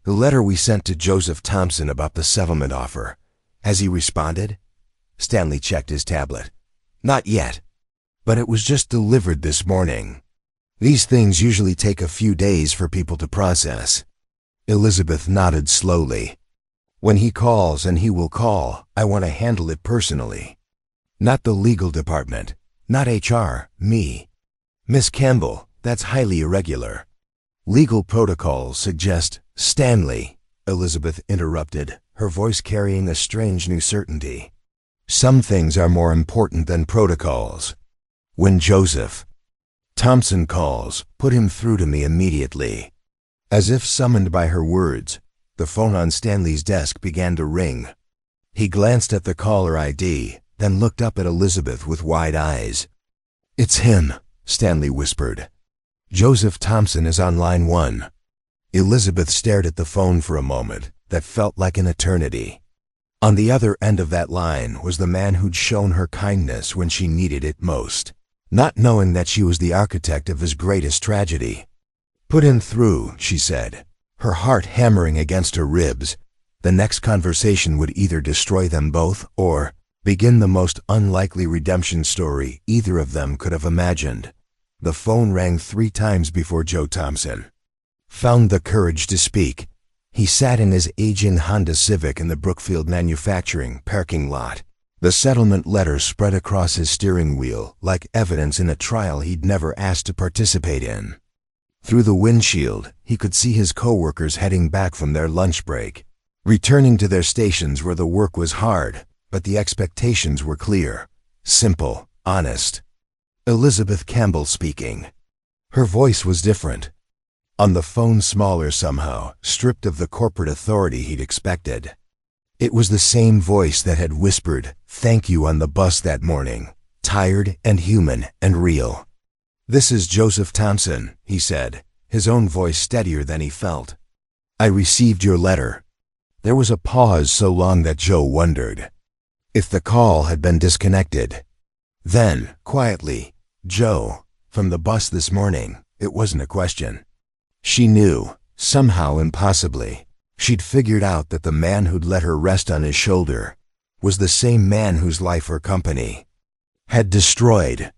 "The letter we sent to Joseph Thompson about the settlement offer. Has he responded?" Stanley checked his tablet. "Not yet, but it was just delivered this morning." These things usually take a few days for people to process. Elizabeth nodded slowly. When he calls, and he will call, I want to handle it personally. Not the legal department. Not HR, me. Miss Campbell, that's highly irregular. Legal protocols suggest— Stanley, Elizabeth interrupted, her voice carrying a strange new certainty. Some things are more important than protocols. When Joseph Thompson calls, put him through to me immediately. As if summoned by her words, the phone on Stanley's desk began to ring. He glanced at the caller ID, then looked up at Elizabeth with wide eyes. It's him, Stanley whispered. Joseph Thompson is on line 1. Elizabeth stared at the phone for a moment that felt like an eternity. On the other end of that line was the man who'd shown her kindness when she needed it most, not knowing that she was the architect of his greatest tragedy. Put him through, she said, her heart hammering against her ribs. The next conversation would either destroy them both or begin the most unlikely redemption story either of them could have imagined. The phone rang 3 times before Joe Thompson found the courage to speak. He sat in his aging Honda Civic in the Brookfield manufacturing parking lot. The settlement letter spread across his steering wheel like evidence in a trial he'd never asked to participate in. Through the windshield, he could see his coworkers heading back from their lunch break, returning to their stations where the work was hard, but the expectations were clear, simple, honest. Elizabeth Campbell speaking. Her voice was different. On the phone smaller somehow, stripped of the corporate authority he'd expected. It was the same voice that had whispered, "Thank you" on the bus that morning, tired and human and real. This is Joseph Thompson, he said, his own voice steadier than he felt. I received your letter. There was a pause so long that Joe wondered if the call had been disconnected. Then, quietly, Joe, from the bus this morning, it wasn't a question. She knew, somehow impossibly, she'd figured out that the man who'd let her rest on his shoulder was the same man whose life her company had destroyed.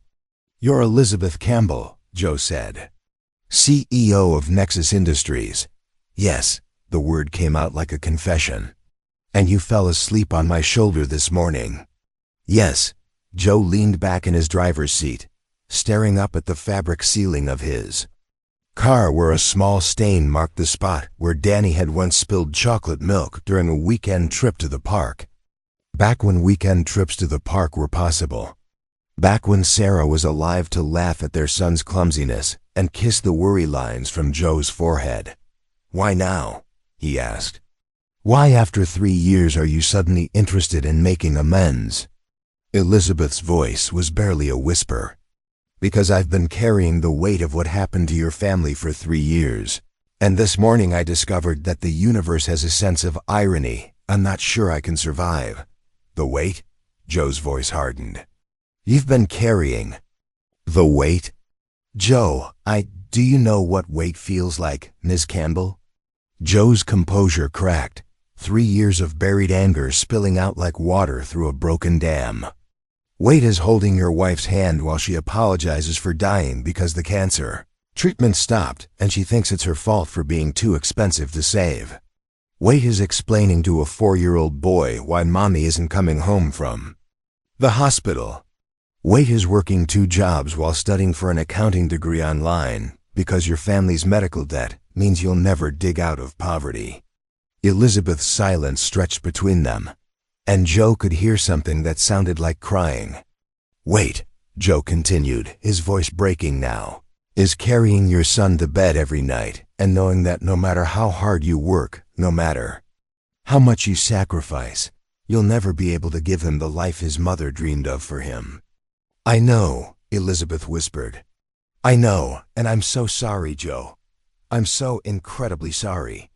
You're Elizabeth Campbell, Joe said. CEO of Nexus Industries. Yes, the word came out like a confession. And you fell asleep on my shoulder this morning. Yes, Joe leaned back in his driver's seat, staring up at the fabric ceiling of his car where a small stain marked the spot where Danny had once spilled chocolate milk during a weekend trip to the park. Back when weekend trips to the park were possible. Back when Sarah was alive to laugh at their son's clumsiness and kiss the worry lines from Joe's forehead. Why now? He asked. Why after 3 years are you suddenly interested in making amends? Elizabeth's voice was barely a whisper. Because I've been carrying the weight of what happened to your family for 3 years. And this morning I discovered that the universe has a sense of irony I'm not sure I can survive. The weight? Joe's voice hardened. You've been carrying the weight? Joe, do you know what weight feels like, Ms. Campbell? Joe's composure cracked, 3 years of buried anger spilling out like water through a broken dam. Weight is holding your wife's hand while she apologizes for dying because the cancer treatment stopped and she thinks it's her fault for being too expensive to save. Weight is explaining to a 4-year-old boy why mommy isn't coming home from the hospital. Weight is working 2 jobs while studying for an accounting degree online because your family's medical debt means you'll never dig out of poverty. Elizabeth's silence stretched between them, and Joe could hear something that sounded like crying. Wait, Joe continued, his voice breaking now, is carrying your son to bed every night and knowing that no matter how hard you work, no matter how much you sacrifice, you'll never be able to give him the life his mother dreamed of for him. I know, Elizabeth whispered. I know, and I'm so sorry, Joe. I'm so incredibly sorry.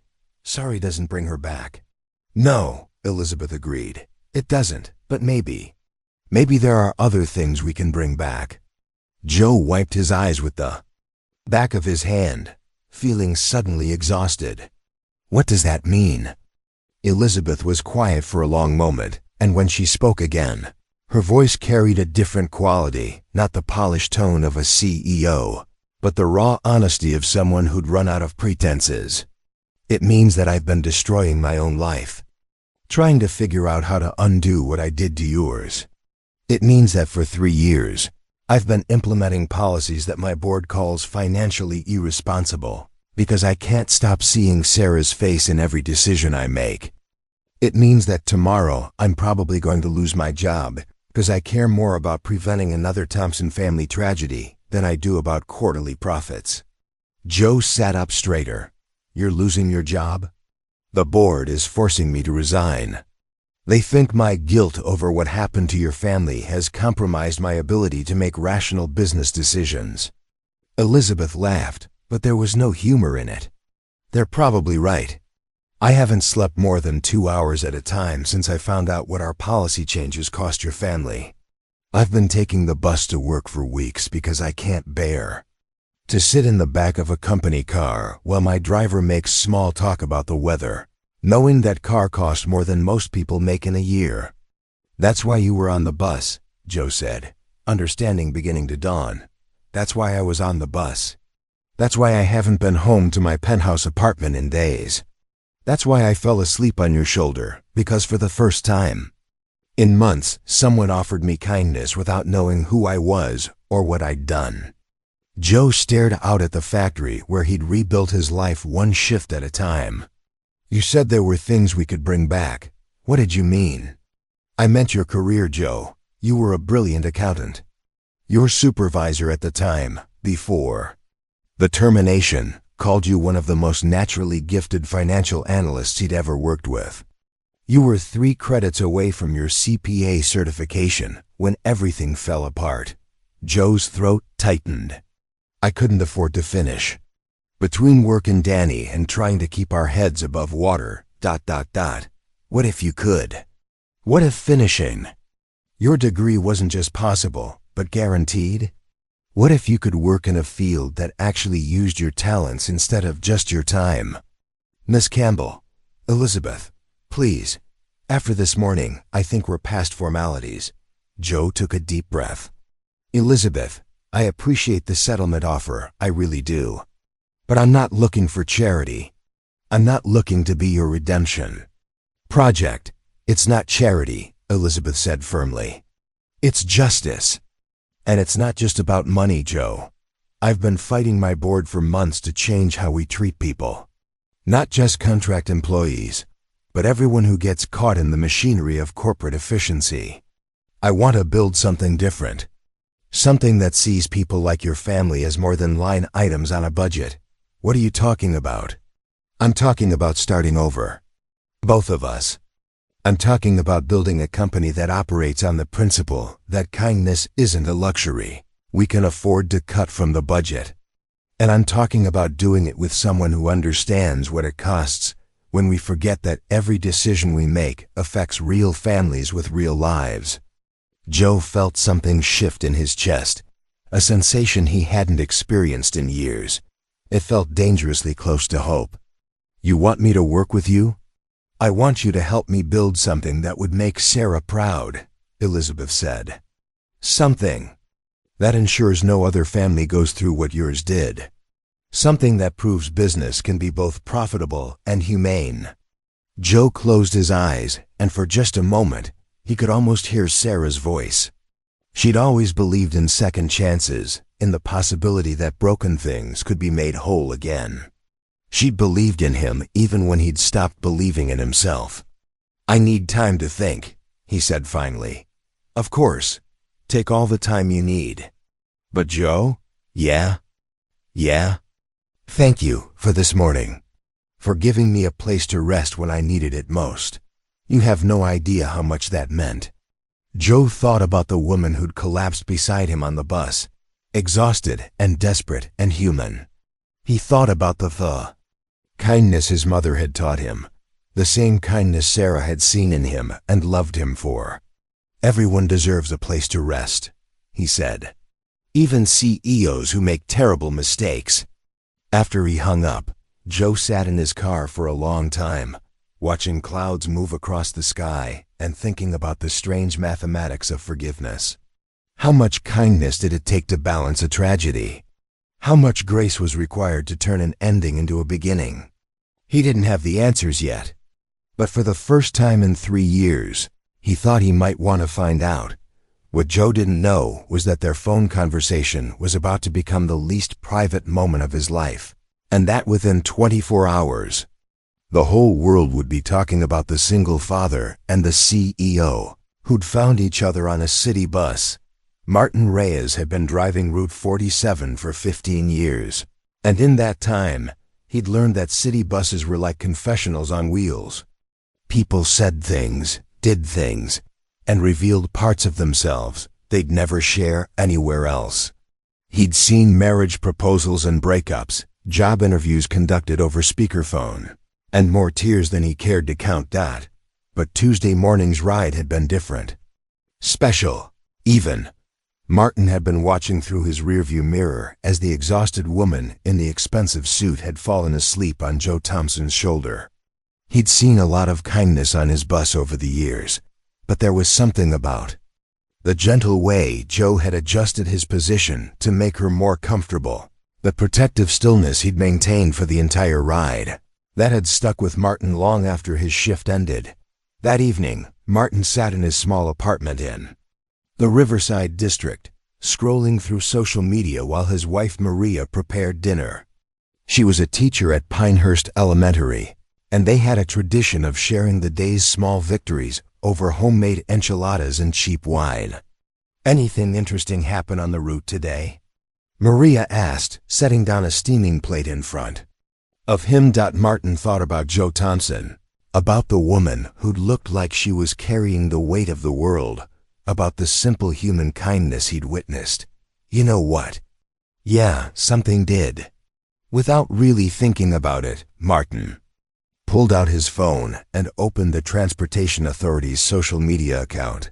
Sorry doesn't bring her back. No, Elizabeth agreed. It doesn't, but maybe. Maybe there are other things we can bring back. Joe wiped his eyes with the back of his hand, feeling suddenly exhausted. What does that mean? Elizabeth was quiet for a long moment, and when she spoke again, her voice carried a different quality, not the polished tone of a CEO, but the raw honesty of someone who'd run out of pretenses. It means that I've been destroying my own life, trying to figure out how to undo what I did to yours. It means that for 3 years, I've been implementing policies that my board calls financially irresponsible, because I can't stop seeing Sarah's face in every decision I make. It means that tomorrow I'm probably going to lose my job because I care more about preventing another Thompson family tragedy than I do about quarterly profits. Joe sat up straighter. You're losing your job? The board is forcing me to resign. They think my guilt over what happened to your family has compromised my ability to make rational business decisions. Elizabeth laughed, but there was no humor in it. They're probably right. I haven't slept more than 2 hours at a time since I found out what our policy changes cost your family. I've been taking the bus to work for weeks because I can't bear to sit in the back of a company car while my driver makes small talk about the weather, knowing that car costs more than most people make in a year. That's why you were on the bus, Joe said, understanding beginning to dawn. That's why I was on the bus. That's why I haven't been home to my penthouse apartment in days. That's why I fell asleep on your shoulder, because for the first time in months, someone offered me kindness without knowing who I was or what I'd done. Joe stared out at the factory where he'd rebuilt his life one shift at a time. You said there were things we could bring back. What did you mean? I meant your career, Joe. You were a brilliant accountant. Your supervisor at the time, before the termination, called you one of the most naturally gifted financial analysts he'd ever worked with. You were 3 credits away from your CPA certification when everything fell apart. Joe's throat tightened. I couldn't afford to finish. Between work and Danny and trying to keep our heads above water, ... What if you could? What if finishing your degree wasn't just possible, but guaranteed? What if you could work in a field that actually used your talents instead of just your time? Miss Campbell, Elizabeth, please. After this morning, I think we're past formalities. Joe took a deep breath. Elizabeth, I appreciate the settlement offer, I really do. But I'm not looking for charity. I'm not looking to be your redemption project. It's not charity, Elizabeth said firmly. It's justice. And it's not just about money, Joe. I've been fighting my board for months to change how we treat people. Not just contract employees, but everyone who gets caught in the machinery of corporate efficiency. I want to build something different. Something that sees people like your family as more than line items on a budget. What are you talking about? I'm talking about starting over. Both of us. I'm talking about building a company that operates on the principle that kindness isn't a luxury we can afford to cut from the budget. And I'm talking about doing it with someone who understands what it costs when we forget that every decision we make affects real families with real lives. Joe felt something shift in his chest, a sensation he hadn't experienced in years. It felt dangerously close to hope. You want me to work with you? I want you to help me build something that would make Sarah proud, Elizabeth said. Something that ensures no other family goes through what yours did. Something that proves business can be both profitable and humane. Joe closed his eyes, and for just a moment, he could almost hear Sarah's voice. She'd always believed in second chances, in the possibility that broken things could be made whole again. She'd believed in him even when he'd stopped believing in himself. I need time to think, he said finally. Of course, take all the time you need. But Joe? Yeah? Thank you for this morning, for giving me a place to rest when I needed it most. You have no idea how much that meant. Joe thought about the woman who'd collapsed beside him on the bus, exhausted and desperate and human. He thought about the kindness his mother had taught him, the same kindness Sarah had seen in him and loved him for. Everyone deserves a place to rest, he said. Even CEOs who make terrible mistakes. After he hung up, Joe sat in his car for a long time, watching clouds move across the sky and thinking about the strange mathematics of forgiveness. How much kindness did it take to balance a tragedy? How much grace was required to turn an ending into a beginning? He didn't have the answers yet, but for the first time in 3 years, he thought he might want to find out. What Joe didn't know was that their phone conversation was about to become the least private moment of his life, and that within 24 hours. The whole world would be talking about the single father and the CEO, who'd found each other on a city bus. Martin Reyes had been driving Route 47 for 15 years, and in that time, he'd learned that city buses were like confessionals on wheels. People said things, did things, and revealed parts of themselves they'd never share anywhere else. He'd seen marriage proposals and breakups, job interviews conducted over speakerphone, and more tears than he cared to count. But Tuesday morning's ride had been different. Special, even. Martin had been watching through his rearview mirror as the exhausted woman in the expensive suit had fallen asleep on Joe Thompson's shoulder. He'd seen a lot of kindness on his bus over the years, but there was something about the gentle way Joe had adjusted his position to make her more comfortable, the protective stillness he'd maintained for the entire ride, that had stuck with Martin long after his shift ended. That evening, Martin sat in his small apartment in the Riverside district, scrolling through social media while his wife Maria prepared dinner. She was a teacher at Pinehurst Elementary, and they had a tradition of sharing the day's small victories over homemade enchiladas and cheap wine. "Anything interesting happen on the route today?" Maria asked, setting down a steaming plate in front of him. Martin thought about Joe Thompson, about the woman who'd looked like she was carrying the weight of the world, about the simple human kindness he'd witnessed. You know what? Yeah, something did. Without really thinking about it, Martin pulled out his phone and opened the Transportation Authority's social media account.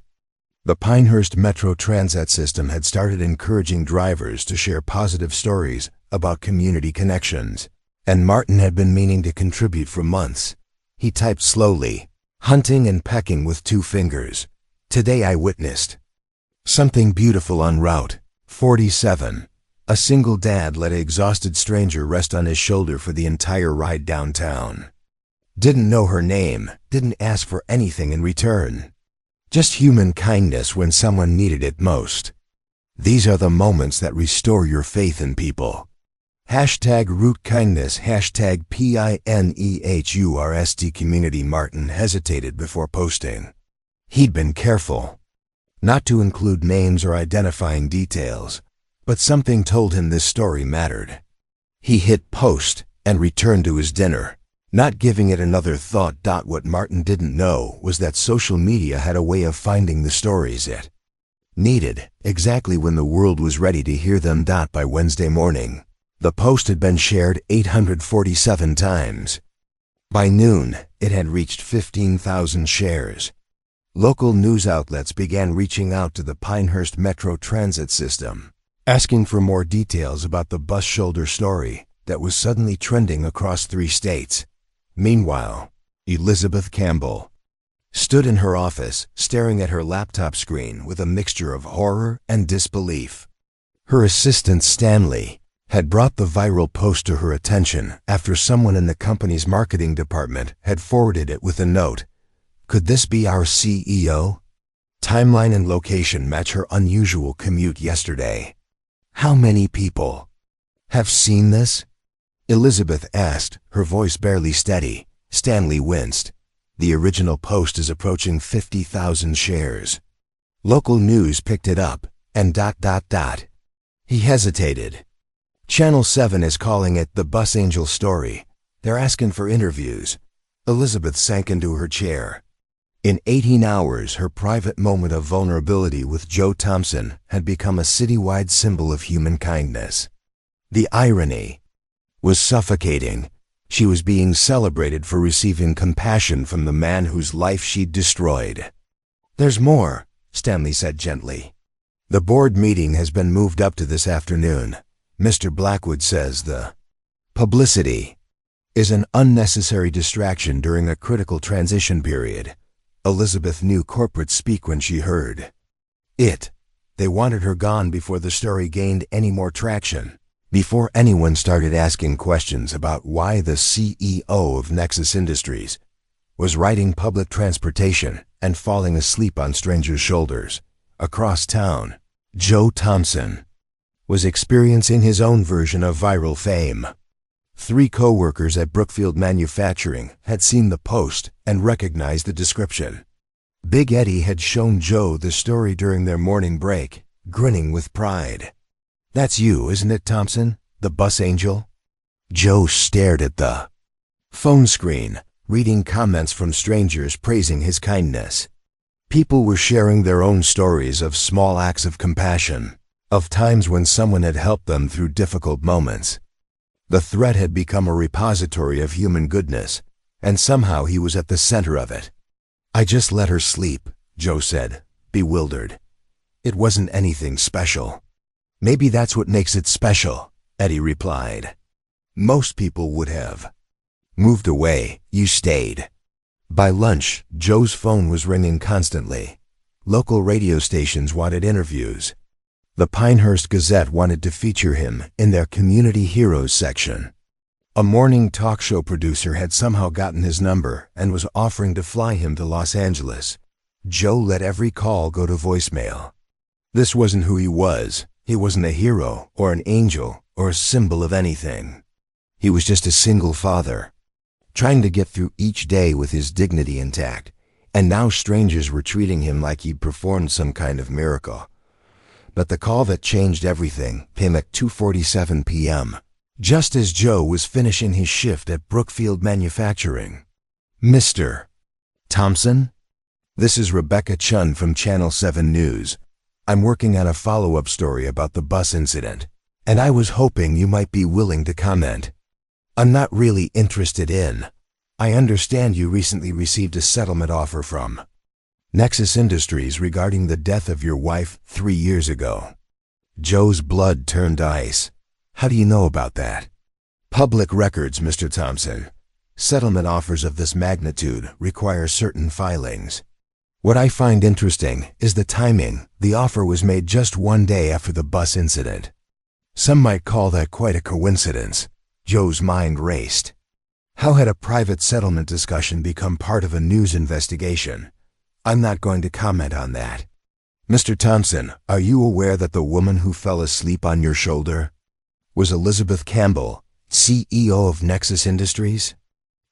The Pinehurst Metro Transit System had started encouraging drivers to share positive stories about community connections, and Martin had been meaning to contribute for months. He typed slowly, hunting and pecking with 2 fingers. "Today I witnessed something beautiful on Route 47. A single dad let an exhausted stranger rest on his shoulder for the entire ride downtown. Didn't know her name, didn't ask for anything in return. Just human kindness when someone needed it most. These are the moments that restore your faith in people." #Root Kindness, #PINEHURST Community. Martin hesitated before posting. He'd been careful not to include names or identifying details, but something told him this story mattered. He hit post and returned to his dinner, not giving it another thought. What Martin didn't know was that social media had a way of finding the stories it needed, exactly when the world was ready to hear them. By Wednesday morning, the post had been shared 847 times. By noon, it had reached 15,000 shares. Local news outlets began reaching out to the Pinehurst Metro Transit System, asking for more details about the bus shoulder story that was suddenly trending across 3 states. Meanwhile, Elizabeth Campbell stood in her office, staring at her laptop screen with a mixture of horror and disbelief. Her assistant Stanley had brought the viral post to her attention after someone in the company's marketing department had forwarded it with a note. "Could this be our CEO? Timeline and location match her unusual commute yesterday. How many people have seen this?" Elizabeth asked, her voice barely steady. Stanley winced. "The original post is approaching 50,000 shares. Local news picked it up, and ... He hesitated. "Channel 7 is calling it the Bus Angel story. They're asking for interviews." Elizabeth sank into her chair. In 18 hours, her private moment of vulnerability with Joe Thompson had become a citywide symbol of human kindness. The irony was suffocating. She was being celebrated for receiving compassion from the man whose life she'd destroyed. "There's more," Stanley said gently. "The board meeting has been moved up to this afternoon. Mr. Blackwood says the publicity is an unnecessary distraction during a critical transition period." Elizabeth knew corporate speak when she heard it. They wanted her gone before the story gained any more traction. Before anyone started asking questions about why the CEO of Nexus Industries was riding public transportation and falling asleep on strangers' shoulders across town, Joe Thompson was experiencing his own version of viral fame. 3 co-workers at Brookfield Manufacturing had seen the post and recognized the description. Big Eddie had shown Joe the story during their morning break, grinning with pride. "That's you, isn't it, Thompson? The bus angel?" Joe stared at the phone screen, reading comments from strangers praising his kindness. People were sharing their own stories of small acts of compassion, of times when someone had helped them through difficult moments. The thread had become a repository of human goodness, and somehow he was at the center of it. "I just let her sleep," Joe said, bewildered. "It wasn't anything special." "Maybe that's what makes it special," Eddie replied. "Most people would have moved away. You stayed." By lunch, Joe's phone was ringing constantly. Local radio stations wanted interviews. The Pinehurst Gazette wanted to feature him in their Community Heroes section. A morning talk show producer had somehow gotten his number and was offering to fly him to Los Angeles. Joe let every call go to voicemail. This wasn't who he was. He wasn't a hero or an angel or a symbol of anything. He was just a single father, trying to get through each day with his dignity intact, and now strangers were treating him like he'd performed some kind of miracle. But the call that changed everything came at 2:47 p.m., just as Joe was finishing his shift at Brookfield Manufacturing. "Mr. Thompson? This is Rebecca Chun from Channel 7 News. I'm working on a follow-up story about the bus incident, and I was hoping you might be willing to comment. I'm not really interested in. I understand you recently received a settlement offer from Nexus Industries regarding the death of your wife 3 years ago." Joe's blood turned ice. "How do you know about that?" "Public records, Mr. Thompson. Settlement offers of this magnitude require certain filings. What I find interesting is the timing. The offer was made just 1 day after the bus incident. Some might call that quite a coincidence." Joe's mind raced. How had a private settlement discussion become part of a news investigation? "I'm not going to comment on that." "Mr. Thompson, are you aware that the woman who fell asleep on your shoulder was Elizabeth Campbell, CEO of Nexus Industries?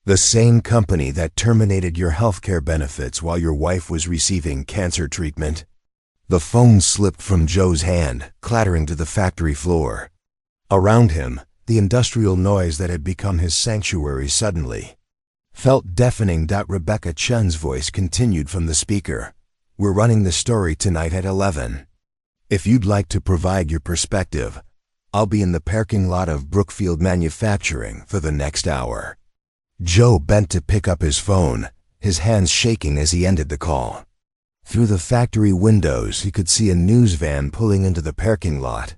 The same company that terminated your healthcare benefits while your wife was receiving cancer treatment?" The phone slipped from Joe's hand, clattering to the factory floor. Around him, the industrial noise that had become his sanctuary suddenly felt deafening. Rebecca Chun's voice continued from the speaker. "We're running the story tonight at 11. If you'd like to provide your perspective, I'll be in the parking lot of Brookfield Manufacturing for the next hour." Joe bent to pick up his phone, his hands shaking as he ended the call. Through the factory windows, he could see a news van pulling into the parking lot.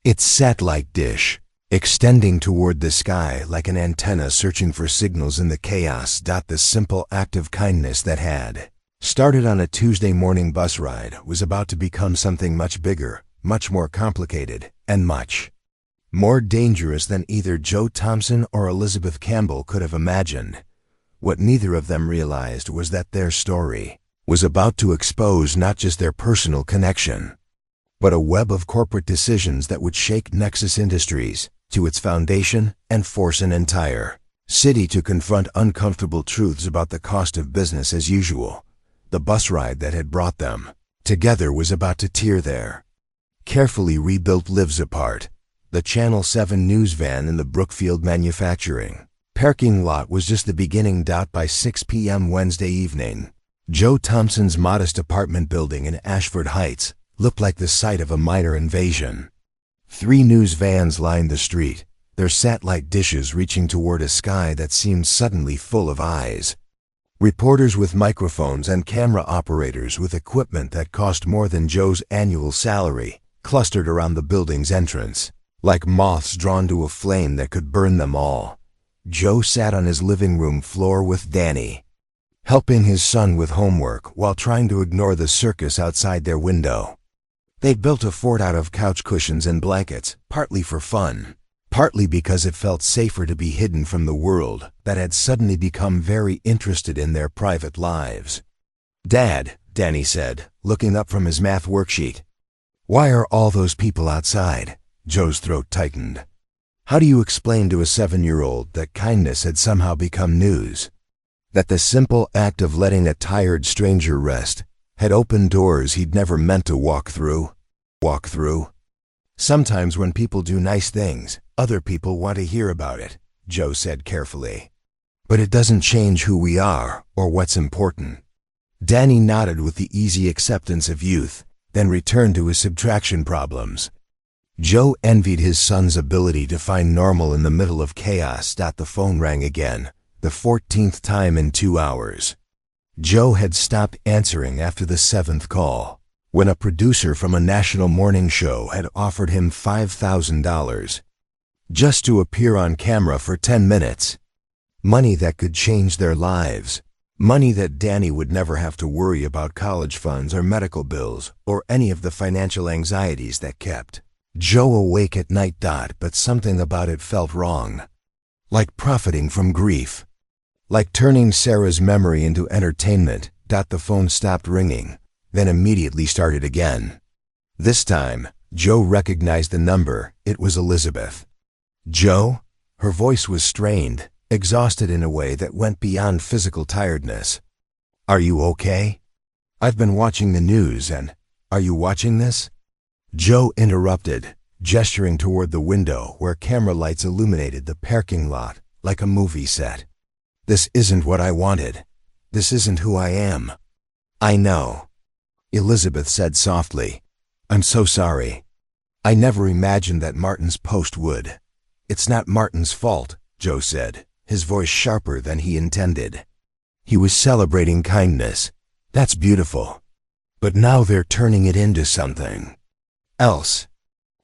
Its satellite dish extending toward the sky like an antenna searching for signals in the chaos. The simple act of kindness that had started on a Tuesday morning bus ride was about to become something much bigger, much more complicated, and much more dangerous than either Joe Thompson or Elizabeth Campbell could have imagined. What neither of them realized was that their story was about to expose not just their personal connection, but a web of corporate decisions that would shake Nexus Industries to its foundation and force an entire city to confront uncomfortable truths about the cost of business as usual. The bus ride that had brought them together was about to tear their carefully rebuilt lives apart. The Channel 7 news van in the Brookfield Manufacturing parking lot was just the beginning. By 6 p.m. Wednesday evening, Joe Thompson's modest apartment building in Ashford Heights looked like the site of a minor invasion. 3 news vans lined the street, their satellite dishes reaching toward a sky that seemed suddenly full of eyes. Reporters with microphones and camera operators with equipment that cost more than Joe's annual salary clustered around the building's entrance, like moths drawn to a flame that could burn them all. Joe sat on his living room floor with Danny, helping his son with homework while trying to ignore the circus outside their window. They'd built a fort out of couch cushions and blankets, partly for fun, partly because it felt safer to be hidden from the world that had suddenly become very interested in their private lives. "Dad," Danny said, looking up from his math worksheet. "Why are all those people outside?" Joe's throat tightened. How do you explain to a 7-year-old that kindness had somehow become news? That the simple act of letting a tired stranger rest had opened doors he'd never meant to walk through? "Sometimes when people do nice things, other people want to hear about it," Joe said carefully. "But it doesn't change who we are or what's important." Danny nodded with the easy acceptance of youth, then returned to his subtraction problems. Joe envied his son's ability to find normal in the middle of chaos. The phone rang again, the 14th time in 2 hours. Joe had stopped answering after the 7th call, when a producer from a national morning show had offered him $5,000 just to appear on camera for 10 minutes. Money that could change their lives. Money that Danny would never have to worry about college funds or medical bills or any of the financial anxieties that kept Joe awake at night. But something about it felt wrong. Like profiting from grief. Like turning Sarah's memory into entertainment. The phone stopped ringing, then immediately started again. This time, Joe recognized the number. It was Elizabeth. "Joe?" Her voice was strained, exhausted in a way that went beyond physical tiredness. "Are you okay? I've been watching the news and, are you watching this?" Joe interrupted, gesturing toward the window where camera lights illuminated the parking lot like a movie set. "This isn't what I wanted. This isn't who I am." "I know," Elizabeth said softly. "I'm so sorry. I never imagined that Martin's post would." "It's not Martin's fault," Joe said, his voice sharper than he intended. "He was celebrating kindness. That's beautiful. But now they're turning it into something else.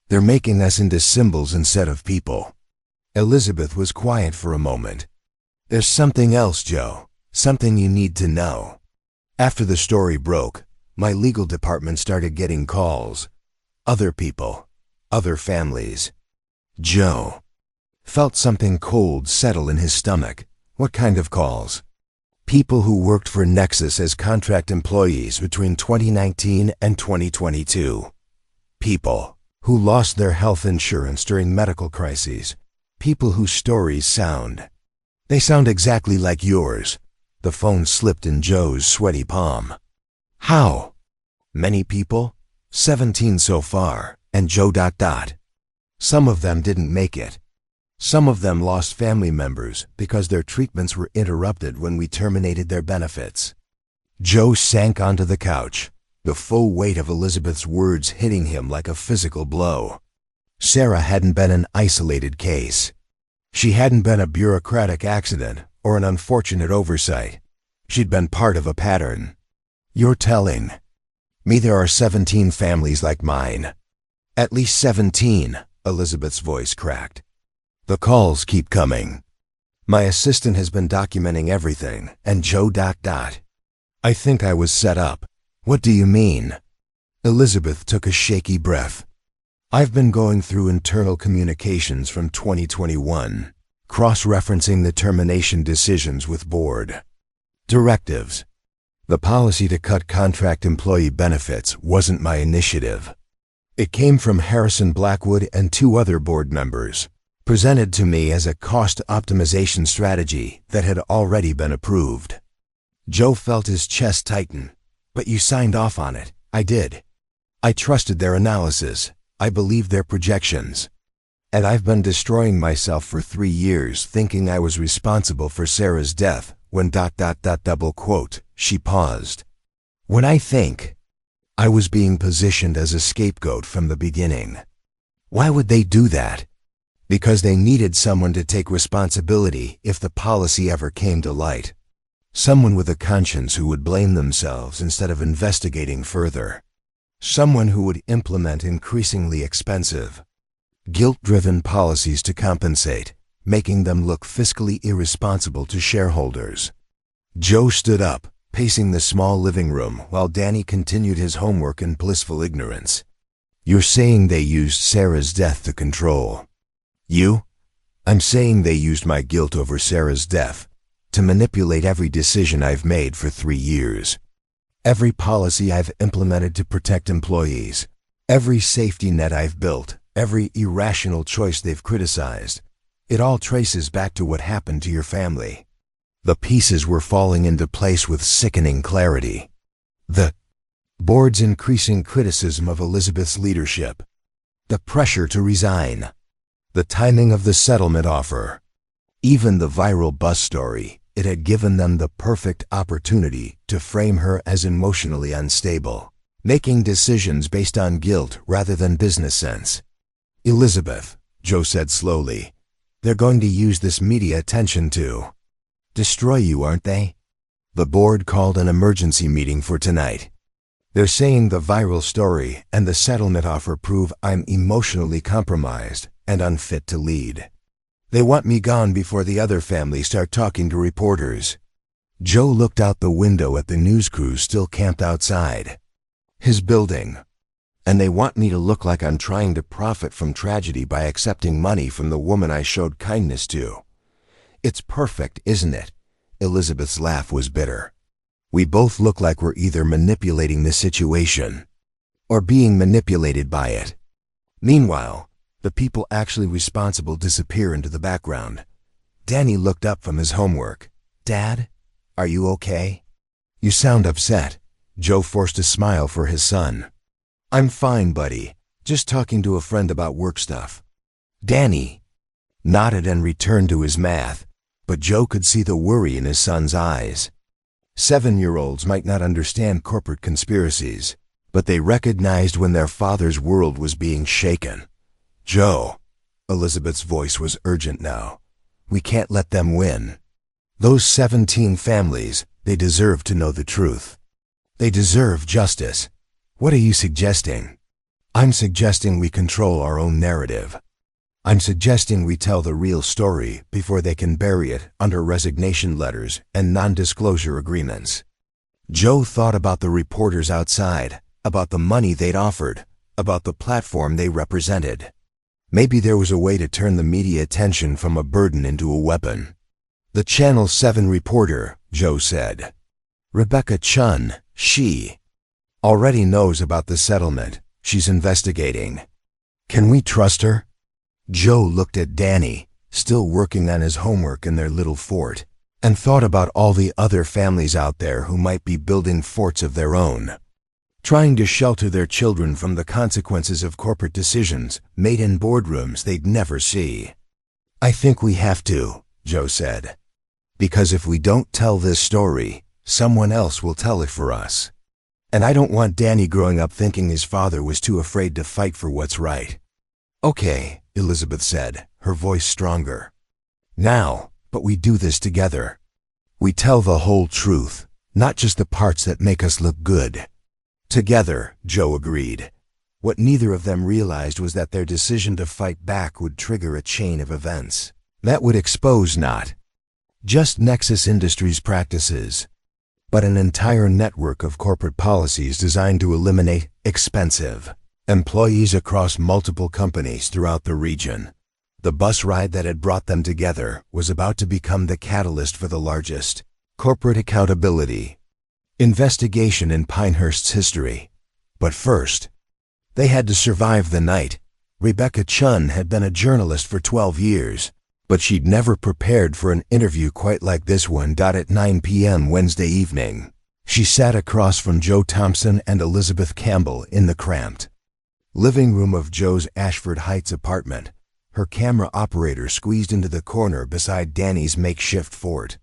They're making us into symbols instead of people." Elizabeth was quiet for a moment. "There's something else, Joe. Something you need to know." After the story broke, my legal department started getting calls. Other people. Other families. Joe felt something cold settle in his stomach. What kind of calls? People who worked for Nexus as contract employees between 2019 and 2022. People who lost their health insurance during medical crises. People whose stories they sound exactly like yours. The phone slipped in Joe's sweaty palm. "How?" "Many people? 17 so far, and Joe. Some of them didn't make it. Some of them lost family members because their treatments were interrupted when we terminated their benefits." Joe sank onto the couch, the full weight of Elizabeth's words hitting him like a physical blow. Sarah hadn't been an isolated case. She hadn't been a bureaucratic accident or an unfortunate oversight. She'd been part of a pattern. "You're telling me there are 17 families like mine?" "At least 17, Elizabeth's voice cracked. "The calls keep coming. My assistant has been documenting everything, and Joe. I think I was set up." "What do you mean?" Elizabeth took a shaky breath. "I've been going through internal communications from 2021, cross-referencing the termination decisions with board directives. The policy to cut contract employee benefits wasn't my initiative. It came from Harrison Blackwood and 2 other board members, presented to me as a cost optimization strategy that had already been approved." Joe felt his chest tighten. "But you signed off on it." "I did. I trusted their analysis. I believed their projections. And I've been destroying myself for 3 years thinking I was responsible for Sarah's death when ... double quote, she paused. "When I think I was being positioned as a scapegoat from the beginning." "Why would they do that?" "Because they needed someone to take responsibility if the policy ever came to light. Someone with a conscience who would blame themselves instead of investigating further. Someone who would implement increasingly expensive, guilt-driven policies to compensate, making them look fiscally irresponsible to shareholders." Joe stood up, pacing the small living room while Danny continued his homework in blissful ignorance. You're saying they used Sarah's death to control. You? I'm saying they used my guilt over Sarah's death to manipulate every decision I've made for 3 years. Every policy I've implemented to protect employees. Every safety net I've built. Every irrational choice they've criticized. It all traces back to what happened to your family. The pieces were falling into place with sickening clarity. The board's increasing criticism of Elizabeth's leadership. The pressure to resign. The timing of the settlement offer. Even the viral bus story. It had given them the perfect opportunity to frame her as emotionally unstable, making decisions based on guilt rather than business sense. Elizabeth, Joe said slowly, they're going to use this media attention to destroy you, aren't they? The board called an emergency meeting for tonight. They're saying the viral story and the settlement offer prove I'm emotionally compromised and unfit to lead. They want me gone before the other families start talking to reporters. Joe looked out the window at the news crews still camped outside his building. And they want me to look like I'm trying to profit from tragedy by accepting money from the woman I showed kindness to. It's perfect, isn't it? Elizabeth's laugh was bitter. We both look like we're either manipulating the situation or being manipulated by it. Meanwhile, the people actually responsible disappear into the background. Danny looked up from his homework. Dad, are you okay? You sound upset. Joe forced a smile for his son. I'm fine, buddy. Just talking to a friend about work stuff. Danny nodded and returned to his math, but Joe could see the worry in his son's eyes. 7-year-olds might not understand corporate conspiracies, but they recognized when their father's world was being shaken. Joe, Elizabeth's voice was urgent now. We can't let them win. Those 17 families, they deserve to know the truth. They deserve justice. What are you suggesting? I'm suggesting we control our own narrative. I'm suggesting we tell the real story before they can bury it under resignation letters and non-disclosure agreements. Joe thought about the reporters outside, about the money they'd offered, about the platform they represented. Maybe there was a way to turn the media attention from a burden into a weapon. The Channel 7 reporter, Joe said. Rebecca Chun, she already knows about the settlement. She's investigating. Can we trust her? Joe looked at Danny, still working on his homework in their little fort, and thought about all the other families out there who might be building forts of their own, trying to shelter their children from the consequences of corporate decisions made in boardrooms they'd never see. I think we have to, Joe said. Because if we don't tell this story, someone else will tell it for us. And I don't want Danny growing up thinking his father was too afraid to fight for what's right. Okay, Elizabeth said, her voice stronger. Now, but we do this together. We tell the whole truth, not just the parts that make us look good. Together, Joe agreed. What neither of them realized was that their decision to fight back would trigger a chain of events that would expose not just Nexus Industries practices, but an entire network of corporate policies designed to eliminate expensive employees across multiple companies throughout the region. The bus ride that had brought them together was about to become the catalyst for the largest corporate accountability investigation in Pinehurst's history. But first, they had to survive the night. Rebecca Chun had been a journalist for 12 years, but she'd never prepared for an interview quite like this one. At 9 p.m. Wednesday evening, she sat across from Joe Thompson and Elizabeth Campbell in the cramped living room of Joe's Ashford Heights apartment, her camera operator squeezed into the corner beside Danny's makeshift fort.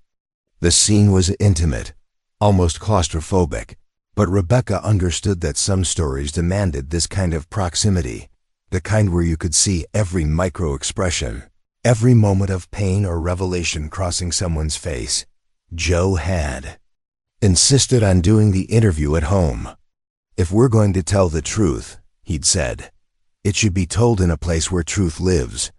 The scene was intimate, almost claustrophobic, but Rebecca understood that some stories demanded this kind of proximity, the kind where you could see every micro-expression, every moment of pain or revelation crossing someone's face. Joe had insisted on doing the interview at home. If we're going to tell the truth, he'd said, it should be told in a place where truth lives.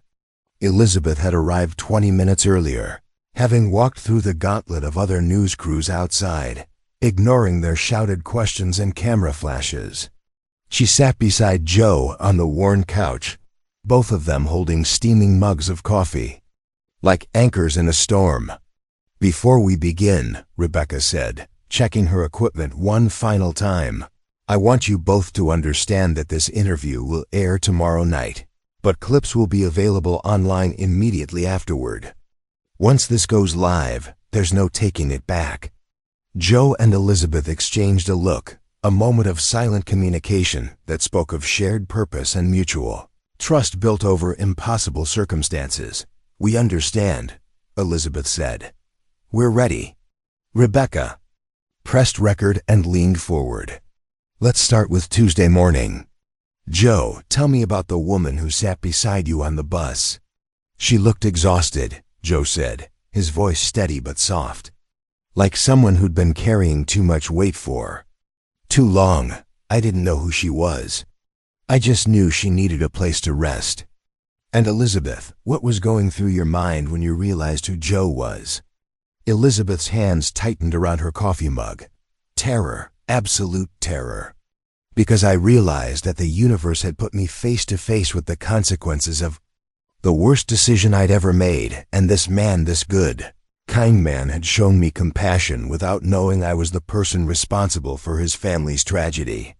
Elizabeth had arrived 20 minutes earlier, having walked through the gauntlet of other news crews outside, ignoring their shouted questions and camera flashes. She sat beside Joe on the worn couch, both of them holding steaming mugs of coffee, like anchors in a storm. "Before we begin," Rebecca said, checking her equipment one final time, "I want you both to understand that this interview will air tomorrow night, but clips will be available online immediately afterward. Once this goes live, there's no taking it back." Joe and Elizabeth exchanged a look, a moment of silent communication that spoke of shared purpose and mutual trust built over impossible circumstances. "We understand," Elizabeth said. "We're ready." Rebecca pressed record and leaned forward. "Let's start with Tuesday morning. Joe, tell me about the woman who sat beside you on the bus." "She looked exhausted," Joe said, his voice steady but soft. "Like someone who'd been carrying too much weight for too long. I didn't know who she was. I just knew she needed a place to rest." "And Elizabeth, what was going through your mind when you realized who Joe was?" Elizabeth's hands tightened around her coffee mug. "Terror, absolute terror. Because I realized that the universe had put me face to face with the consequences of the worst decision I'd ever made, and this man, this good, kind man, had shown me compassion without knowing I was the person responsible for his family's tragedy."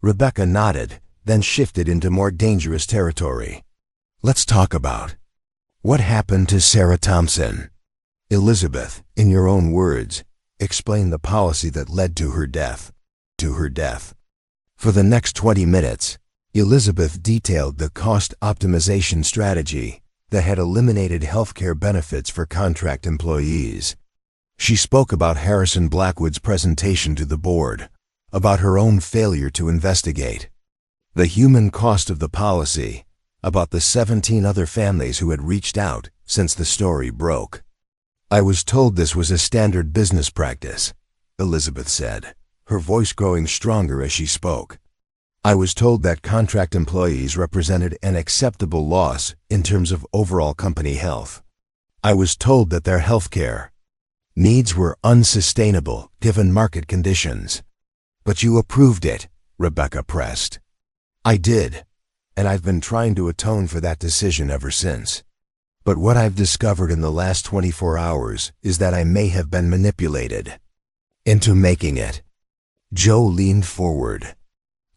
Rebecca nodded, then shifted into more dangerous territory. "Let's talk about what happened to Sarah Thompson." "Elizabeth, in your own words, explain the policy that led to her death." For the next 20 minutes, Elizabeth detailed the cost optimization strategy that had eliminated healthcare benefits for contract employees. She spoke about Harrison Blackwood's presentation to the board, about her own failure to investigate the human cost of the policy, about the 17 other families who had reached out since the story broke. "I was told this was a standard business practice," Elizabeth said, her voice growing stronger as she spoke. "I was told that contract employees represented an acceptable loss in terms of overall company health. I was told that their healthcare needs were unsustainable given market conditions." "But you approved it," Rebecca pressed. "I did, and I've been trying to atone for that decision ever since. But what I've discovered in the last 24 hours is that I may have been manipulated into making it." Joe leaned forward.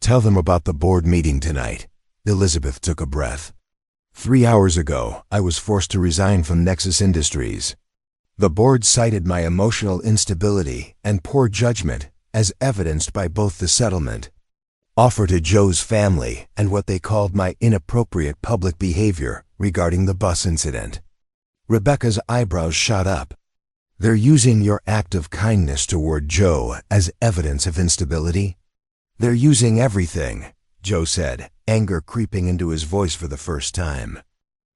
"Tell them about the board meeting tonight." Elizabeth took a breath. 3 hours ago, I was forced to resign from Nexus Industries. The board cited my emotional instability and poor judgment as evidenced by both the settlement offer to Joe's family and what they called my inappropriate public behavior regarding the bus incident. Rebecca's eyebrows shot up. "They're using your act of kindness toward Joe as evidence of instability?" "They're using everything," Joe said, anger creeping into his voice for the first time.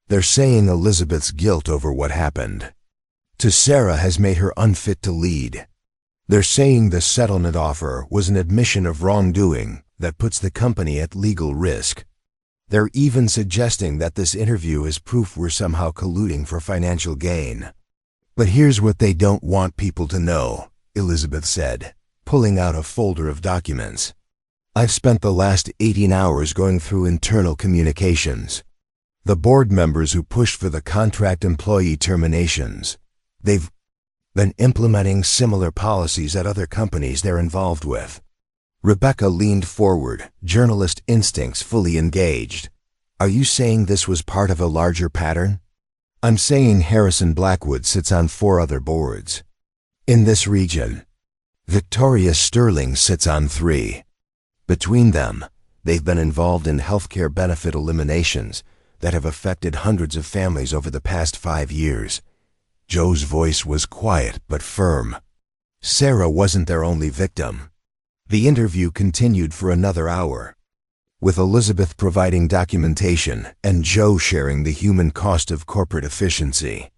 "They're saying Elizabeth's guilt over what happened to Sarah has made her unfit to lead. They're saying the settlement offer was an admission of wrongdoing that puts the company at legal risk. They're even suggesting that this interview is proof we're somehow colluding for financial gain. But here's what they don't want people to know," Elizabeth said, pulling out a folder of documents. "I've spent the last 18 hours going through internal communications. The board members who pushed for the contract employee terminations, they've been implementing similar policies at other companies they're involved with." Rebecca leaned forward, journalist instincts fully engaged. "Are you saying this was part of a larger pattern?" "I'm saying Harrison Blackwood sits on 4 other boards in this region. Victoria Sterling sits on 3. Between them, they've been involved in healthcare benefit eliminations that have affected hundreds of families over the past 5 years. Joe's voice was quiet but firm. Sarah wasn't their only victim. The interview continued for another hour, with Elizabeth providing documentation and Joe sharing the human cost of corporate efficiency.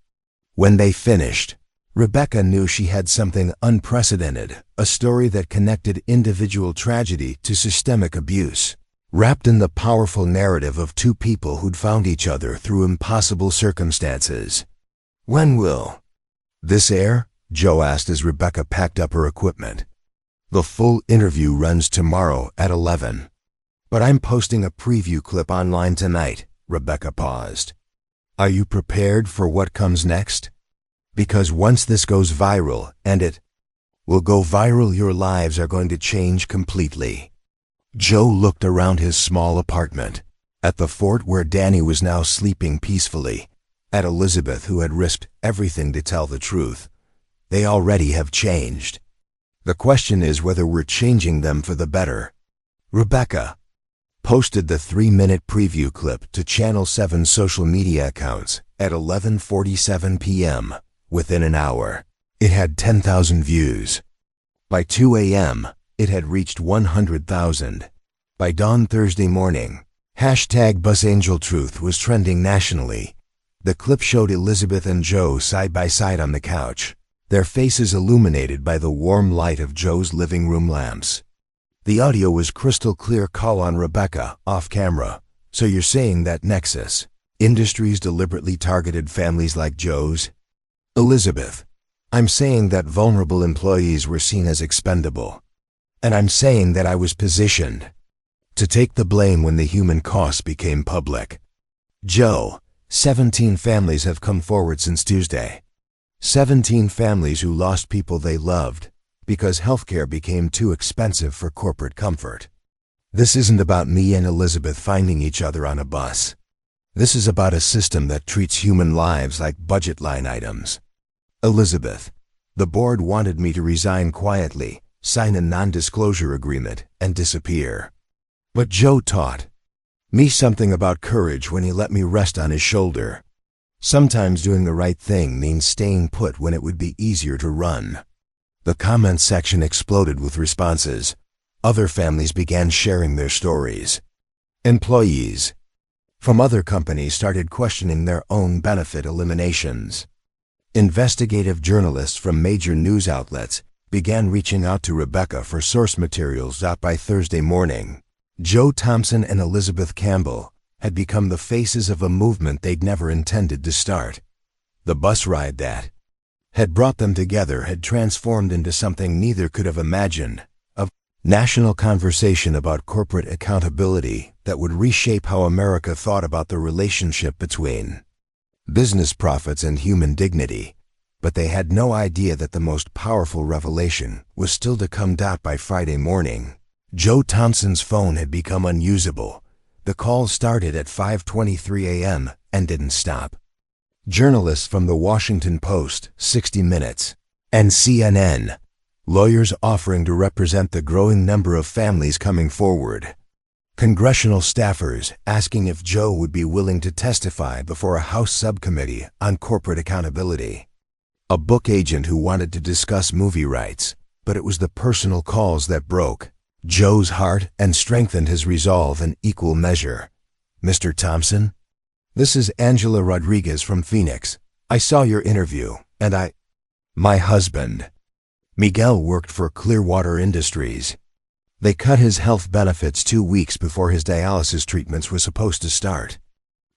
When they finished, Rebecca knew she had something unprecedented, a story that connected individual tragedy to systemic abuse, wrapped in the powerful narrative of 2 people who'd found each other through impossible circumstances. "When will this air?" Joe asked as Rebecca packed up her equipment. "The full interview runs tomorrow at 11. But I'm posting a preview clip online tonight. Rebecca paused. Are you prepared for what comes next? Because once this goes viral, and it will go viral, your lives are going to change completely. Joe looked around his small apartment, at the fort where Danny was now sleeping peacefully, at Elizabeth who had risked everything to tell the truth. They already have changed. The question is whether we're changing them for the better. Rebecca posted the 3-minute preview clip to Channel 7 social media accounts at 11:47 p.m. Within an hour, it had 10,000 views. By 2 a.m., it had reached 100,000. By dawn Thursday morning, #BusAngelTruth was trending nationally. The clip showed Elizabeth and Joe side by side on the couch, their faces illuminated by the warm light of Joe's living room lamps. The audio was crystal clear. Call on Rebecca, off camera. So you're saying that Nexus Industries deliberately targeted families like Joe's? Elizabeth, I'm saying that vulnerable employees were seen as expendable. And I'm saying that I was positioned to take the blame when the human costs became public. Joe, 17 families have come forward since Tuesday. 17 families who lost people they loved because healthcare became too expensive for corporate comfort. This isn't about me and Elizabeth finding each other on a bus. This is about a system that treats human lives like budget line items. Elizabeth, the board wanted me to resign quietly, sign a non-disclosure agreement, and disappear. But Joe taught me something about courage when he let me rest on his shoulder. Sometimes doing the right thing means staying put when it would be easier to run. The comment section exploded with responses. Other families began sharing their stories. Employees from other companies started questioning their own benefit eliminations. Investigative journalists from major news outlets began reaching out to Rebecca for source materials. By Thursday morning, Joe Thompson and Elizabeth Campbell had become the faces of a movement they'd never intended to start. The bus ride that had brought them together had transformed into something neither could have imagined, a national conversation about corporate accountability that would reshape how America thought about the relationship between business profits and human dignity. But they had no idea that the most powerful revelation was still to come. By Friday morning, Joe Thompson's phone had become unusable. The call started at 5:23 a.m. and didn't stop. Journalists from The Washington Post, 60 Minutes, and CNN, lawyers offering to represent the growing number of families coming forward, congressional staffers asking if Joe would be willing to testify before a House subcommittee on corporate accountability, a book agent who wanted to discuss movie rights, but it was the personal calls that broke Joe's heart and strengthened his resolve in equal measure. Mr. Thompson? This is Angela Rodriguez from Phoenix. I saw your interview, and my husband, Miguel, worked for Clearwater Industries. They cut his health benefits 2 weeks before his dialysis treatments were supposed to start.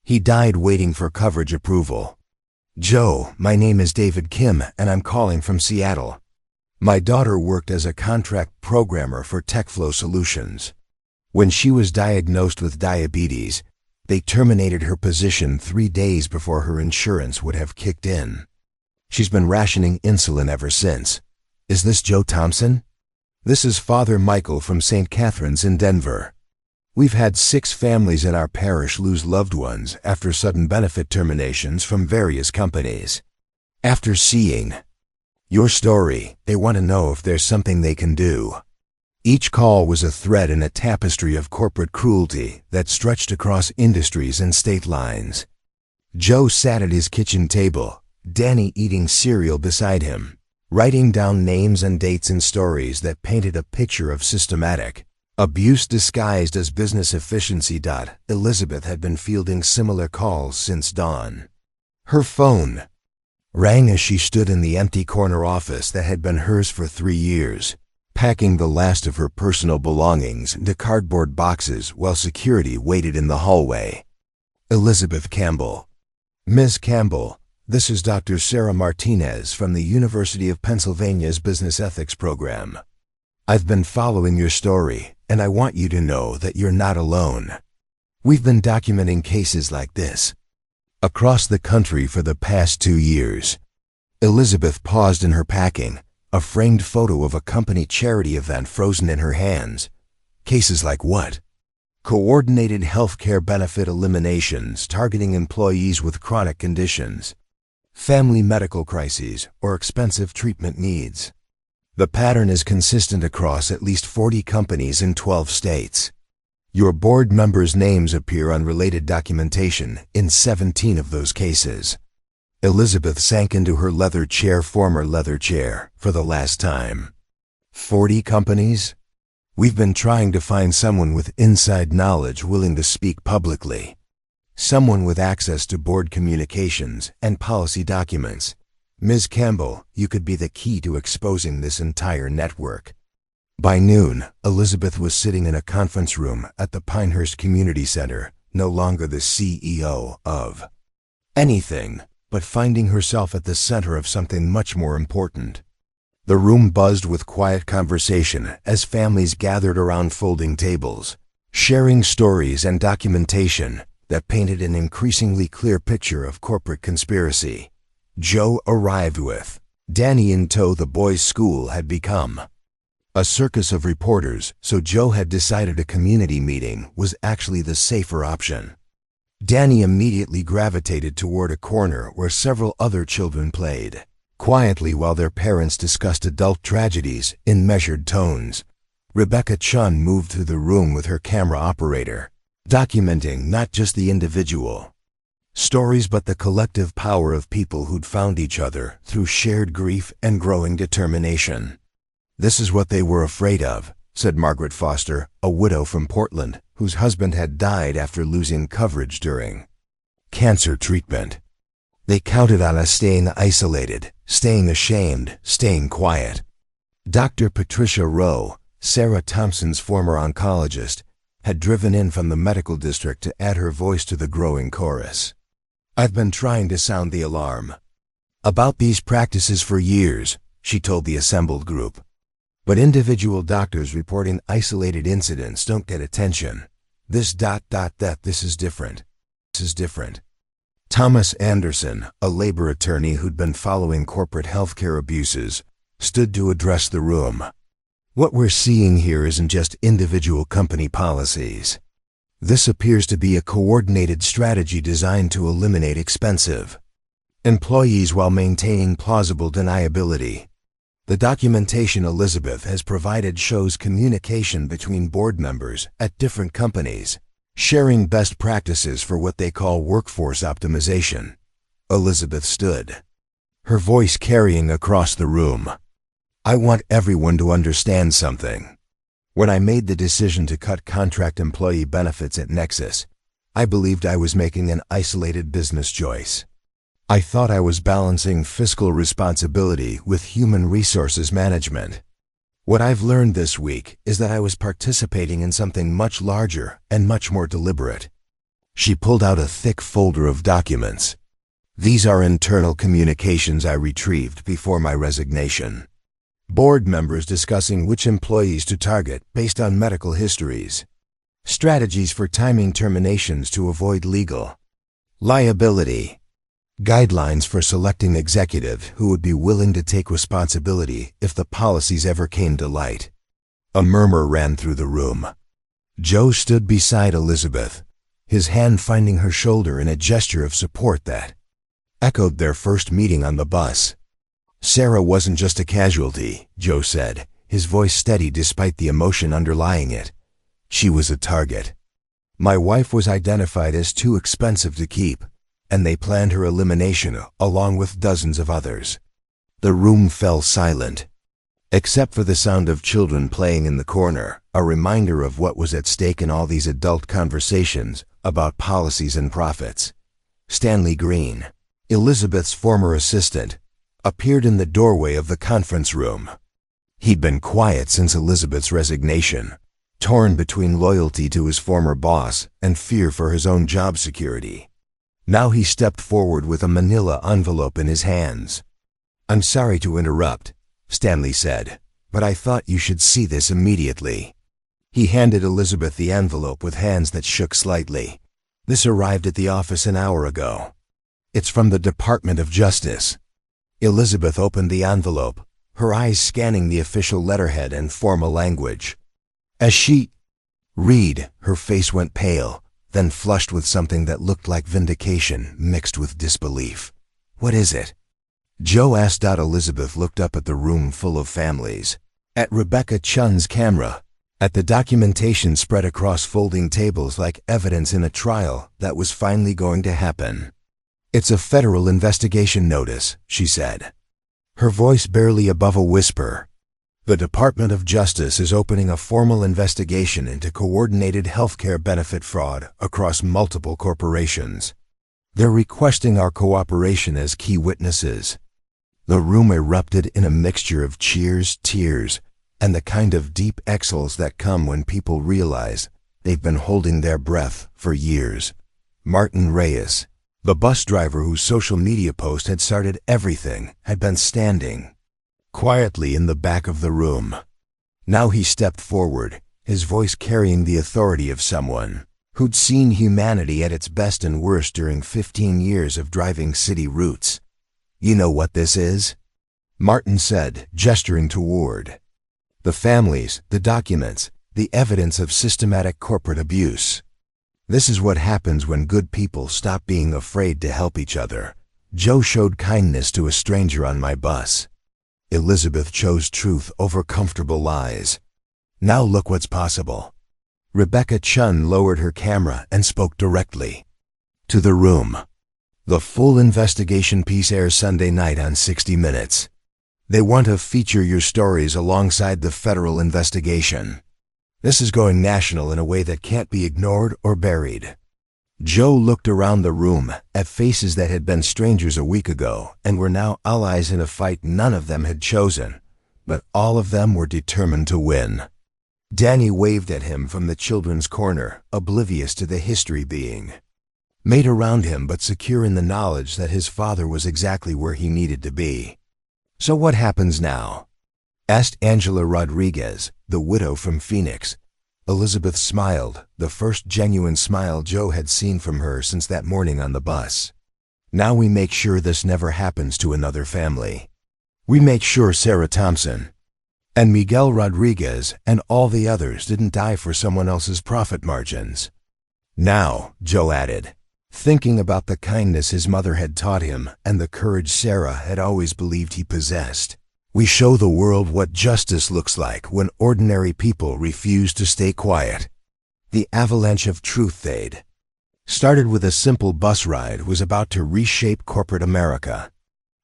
He died waiting for coverage approval. Joe, my name is David Kim, and I'm calling from Seattle. My daughter worked as a contract programmer for TechFlow Solutions. When she was diagnosed with diabetes, they terminated her position 3 days before her insurance would have kicked in. She's been rationing insulin ever since. Is this Joe Thompson? This is Father Michael from St. Catherine's in Denver. We've had 6 families in our parish lose loved ones after sudden benefit terminations from various companies. After seeing your story, they want to know if there's something they can do. Each call was a thread in a tapestry of corporate cruelty that stretched across industries and state lines. Joe sat at his kitchen table, Danny eating cereal beside him, writing down names and dates in stories that painted a picture of systematic abuse disguised as business efficiency. Elizabeth had been fielding similar calls since dawn. Her phone rang as she stood in the empty corner office that had been hers for 3 years, packing the last of her personal belongings into cardboard boxes while security waited in the hallway. Elizabeth Campbell. Ms. Campbell, this is Dr. Sarah Martinez from the University of Pennsylvania's Business Ethics Program. I've been following your story, and I want you to know that you're not alone. We've been documenting cases like this across the country for the past 2 years. Elizabeth paused in her packing, a framed photo of a company charity event frozen in her hands. Cases like what? Coordinated healthcare benefit eliminations targeting employees with chronic conditions, family medical crises, or expensive treatment needs. The pattern is consistent across at least 40 companies in 12 states. Your board members' names appear on related documentation in 17 of those cases. Elizabeth sank into her former leather chair, for the last time. 40 companies? We've been trying to find someone with inside knowledge willing to speak publicly. Someone with access to board communications and policy documents. Ms. Campbell, you could be the key to exposing this entire network. By noon, Elizabeth was sitting in a conference room at the Pinehurst Community Center, no longer the CEO of anything, but finding herself at the center of something much more important. The room buzzed with quiet conversation as families gathered around folding tables, sharing stories and documentation that painted an increasingly clear picture of corporate conspiracy. Joe arrived with Danny in tow. The boys' school had become a circus of reporters, so Joe had decided a community meeting was actually the safer option. Danny immediately gravitated toward a corner where several other children played quietly while their parents discussed adult tragedies in measured tones. Rebecca Chun moved through the room with her camera operator, documenting not just the individual stories but the collective power of people who'd found each other through shared grief and growing determination. This is what they were afraid of, said Margaret Foster, a widow from Portland, whose husband had died after losing coverage during cancer treatment. They counted on us staying isolated, staying ashamed, staying quiet. Dr. Patricia Rowe, Sarah Thompson's former oncologist, had driven in from the medical district to add her voice to the growing chorus. I've been trying to sound the alarm about these practices for years, she told the assembled group. But individual doctors reporting isolated incidents don't get attention. This is different. This is different. Thomas Anderson, a labor attorney who'd been following corporate healthcare abuses, stood to address the room. What we're seeing here isn't just individual company policies. This appears to be a coordinated strategy designed to eliminate expensive employees while maintaining plausible deniability. The documentation Elizabeth has provided shows communication between board members at different companies, sharing best practices for what they call workforce optimization. Elizabeth stood, her voice carrying across the room. I want everyone to understand something. When I made the decision to cut contract employee benefits at Nexus, I believed I was making an isolated business choice. I thought I was balancing fiscal responsibility with human resources management. What I've learned this week is that I was participating in something much larger and much more deliberate. She pulled out a thick folder of documents. These are internal communications I retrieved before my resignation. Board members discussing which employees to target based on medical histories. Strategies for timing terminations to avoid legal liability. Guidelines for selecting executives who would be willing to take responsibility if the policies ever came to light. A murmur ran through the room. Joe stood beside Elizabeth, his hand finding her shoulder in a gesture of support that echoed their first meeting on the bus. Sarah wasn't just a casualty, Joe said, his voice steady despite the emotion underlying it. She was a target. My wife was identified as too expensive to keep, and they planned her elimination along with dozens of others. The room fell silent, except for the sound of children playing in the corner, a reminder of what was at stake in all these adult conversations about policies and profits. Stanley Green, Elizabeth's former assistant, appeared in the doorway of the conference room. He'd been quiet since Elizabeth's resignation, torn between loyalty to his former boss and fear for his own job security. Now he stepped forward with a manila envelope in his hands. I'm sorry to interrupt, Stanley said, but I thought you should see this immediately. He handed Elizabeth the envelope with hands that shook slightly. "This arrived at the office an hour ago. It's from the Department of Justice." Elizabeth opened the envelope, her eyes scanning the official letterhead and formal language. As she read, her face went pale, then flushed with something that looked like vindication mixed with disbelief. "What is it?" Joe asked. Elizabeth looked up at the room full of families, at Rebecca Chun's camera, at the documentation spread across folding tables like evidence in a trial that was finally going to happen. "It's a federal investigation notice," she said, her voice barely above a whisper. "The Department of Justice is opening a formal investigation into coordinated healthcare benefit fraud across multiple corporations. They're requesting our cooperation as key witnesses." The room erupted in a mixture of cheers, tears, and the kind of deep exhales that come when people realize they've been holding their breath for years. Martin Reyes, the bus driver whose social media post had started everything, had been standing quietly in the back of the room. Now he stepped forward, his voice carrying the authority of someone who'd seen humanity at its best and worst during 15 years of driving city routes. "You know what this is?" Martin said, gesturing toward the families, the documents, the evidence of systematic corporate abuse. "This is what happens when good people stop being afraid to help each other. Joe showed kindness to a stranger on my bus. Elizabeth chose truth over comfortable lies. Now look what's possible." Rebecca Chun lowered her camera and spoke directly to the room. "The full investigation piece airs Sunday night on 60 Minutes. They want to feature your stories alongside the federal investigation. This is going national in a way that can't be ignored or buried." Joe looked around the room at faces that had been strangers a week ago and were now allies in a fight none of them had chosen, but all of them were determined to win. Danny waved at him from the children's corner, oblivious to the history being made around him but secure in the knowledge that his father was exactly where he needed to be. "So what happens now?" asked Angela Rodriguez, the widow from Phoenix. Elizabeth smiled, the first genuine smile Joe had seen from her since that morning on the bus. "Now we make sure this never happens to another family. We make sure Sarah Thompson and Miguel Rodriguez and all the others didn't die for someone else's profit margins." "Now," Joe added, thinking about the kindness his mother had taught him and the courage Sarah had always believed he possessed, "we show the world what justice looks like when ordinary people refuse to stay quiet." The avalanche of truth they'd started with a simple bus ride was about to reshape corporate America.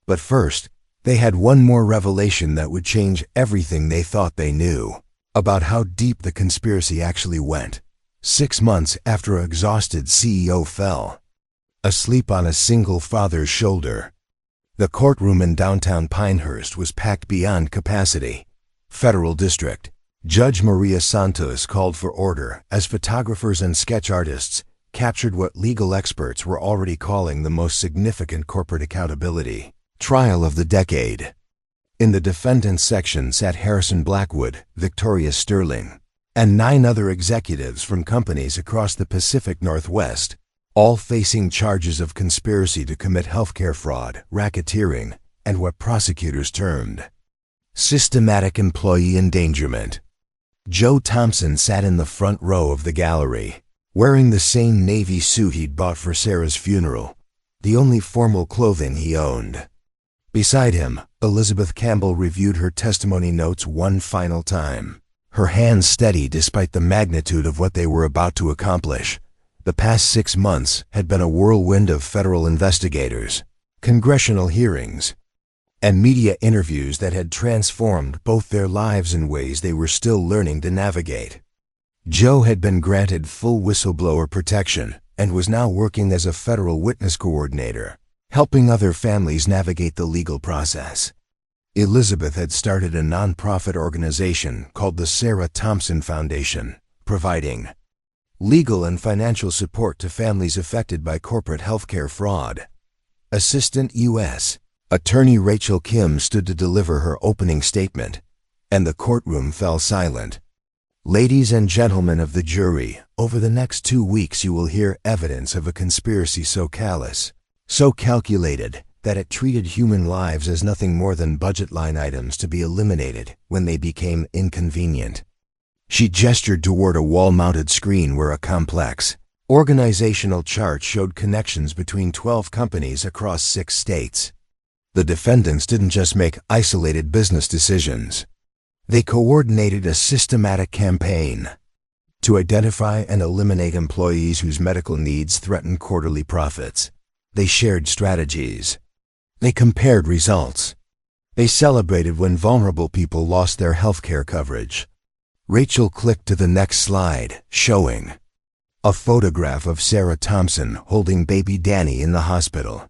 But first, they had one more revelation that would change everything they thought they knew about how deep the conspiracy actually went. 6 months after an exhausted CEO fell asleep on a single father's shoulder, the courtroom in downtown Pinehurst was packed beyond capacity. Federal District Judge Maria Santos called for order as photographers and sketch artists captured what legal experts were already calling the most significant corporate accountability trial of the decade. In the defendants section sat Harrison Blackwood, Victoria Sterling, and 9 other executives from companies across the Pacific Northwest, all facing charges of conspiracy to commit healthcare fraud, racketeering, and what prosecutors termed systematic employee endangerment. Joe Thompson sat in the front row of the gallery, wearing the same navy suit he'd bought for Sarah's funeral, the only formal clothing he owned. Beside him, Elizabeth Campbell reviewed her testimony notes one final time, her hands steady despite the magnitude of what they were about to accomplish. The past 6 months had been a whirlwind of federal investigators, congressional hearings, and media interviews that had transformed both their lives in ways they were still learning to navigate. Joe had been granted full whistleblower protection and was now working as a federal witness coordinator, helping other families navigate the legal process. Elizabeth had started a nonprofit organization called the Sarah Thompson Foundation, providing legal and financial support to families affected by corporate healthcare fraud. Assistant U.S. Attorney Rachel Kim stood to deliver her opening statement, and the courtroom fell silent. Ladies and gentlemen of the jury, over the next 2 weeks you will hear evidence of a conspiracy so callous, so calculated, that it treated human lives as nothing more than budget line items to be eliminated when they became inconvenient. She gestured toward a wall-mounted screen where a complex, organizational chart showed connections between 12 companies across 6 states. The defendants didn't just make isolated business decisions. They coordinated a systematic campaign to identify and eliminate employees whose medical needs threatened quarterly profits. They shared strategies. They compared results. They celebrated when vulnerable people lost their healthcare coverage. Rachel clicked to the next slide, showing a photograph of Sarah Thompson holding baby Danny in the hospital.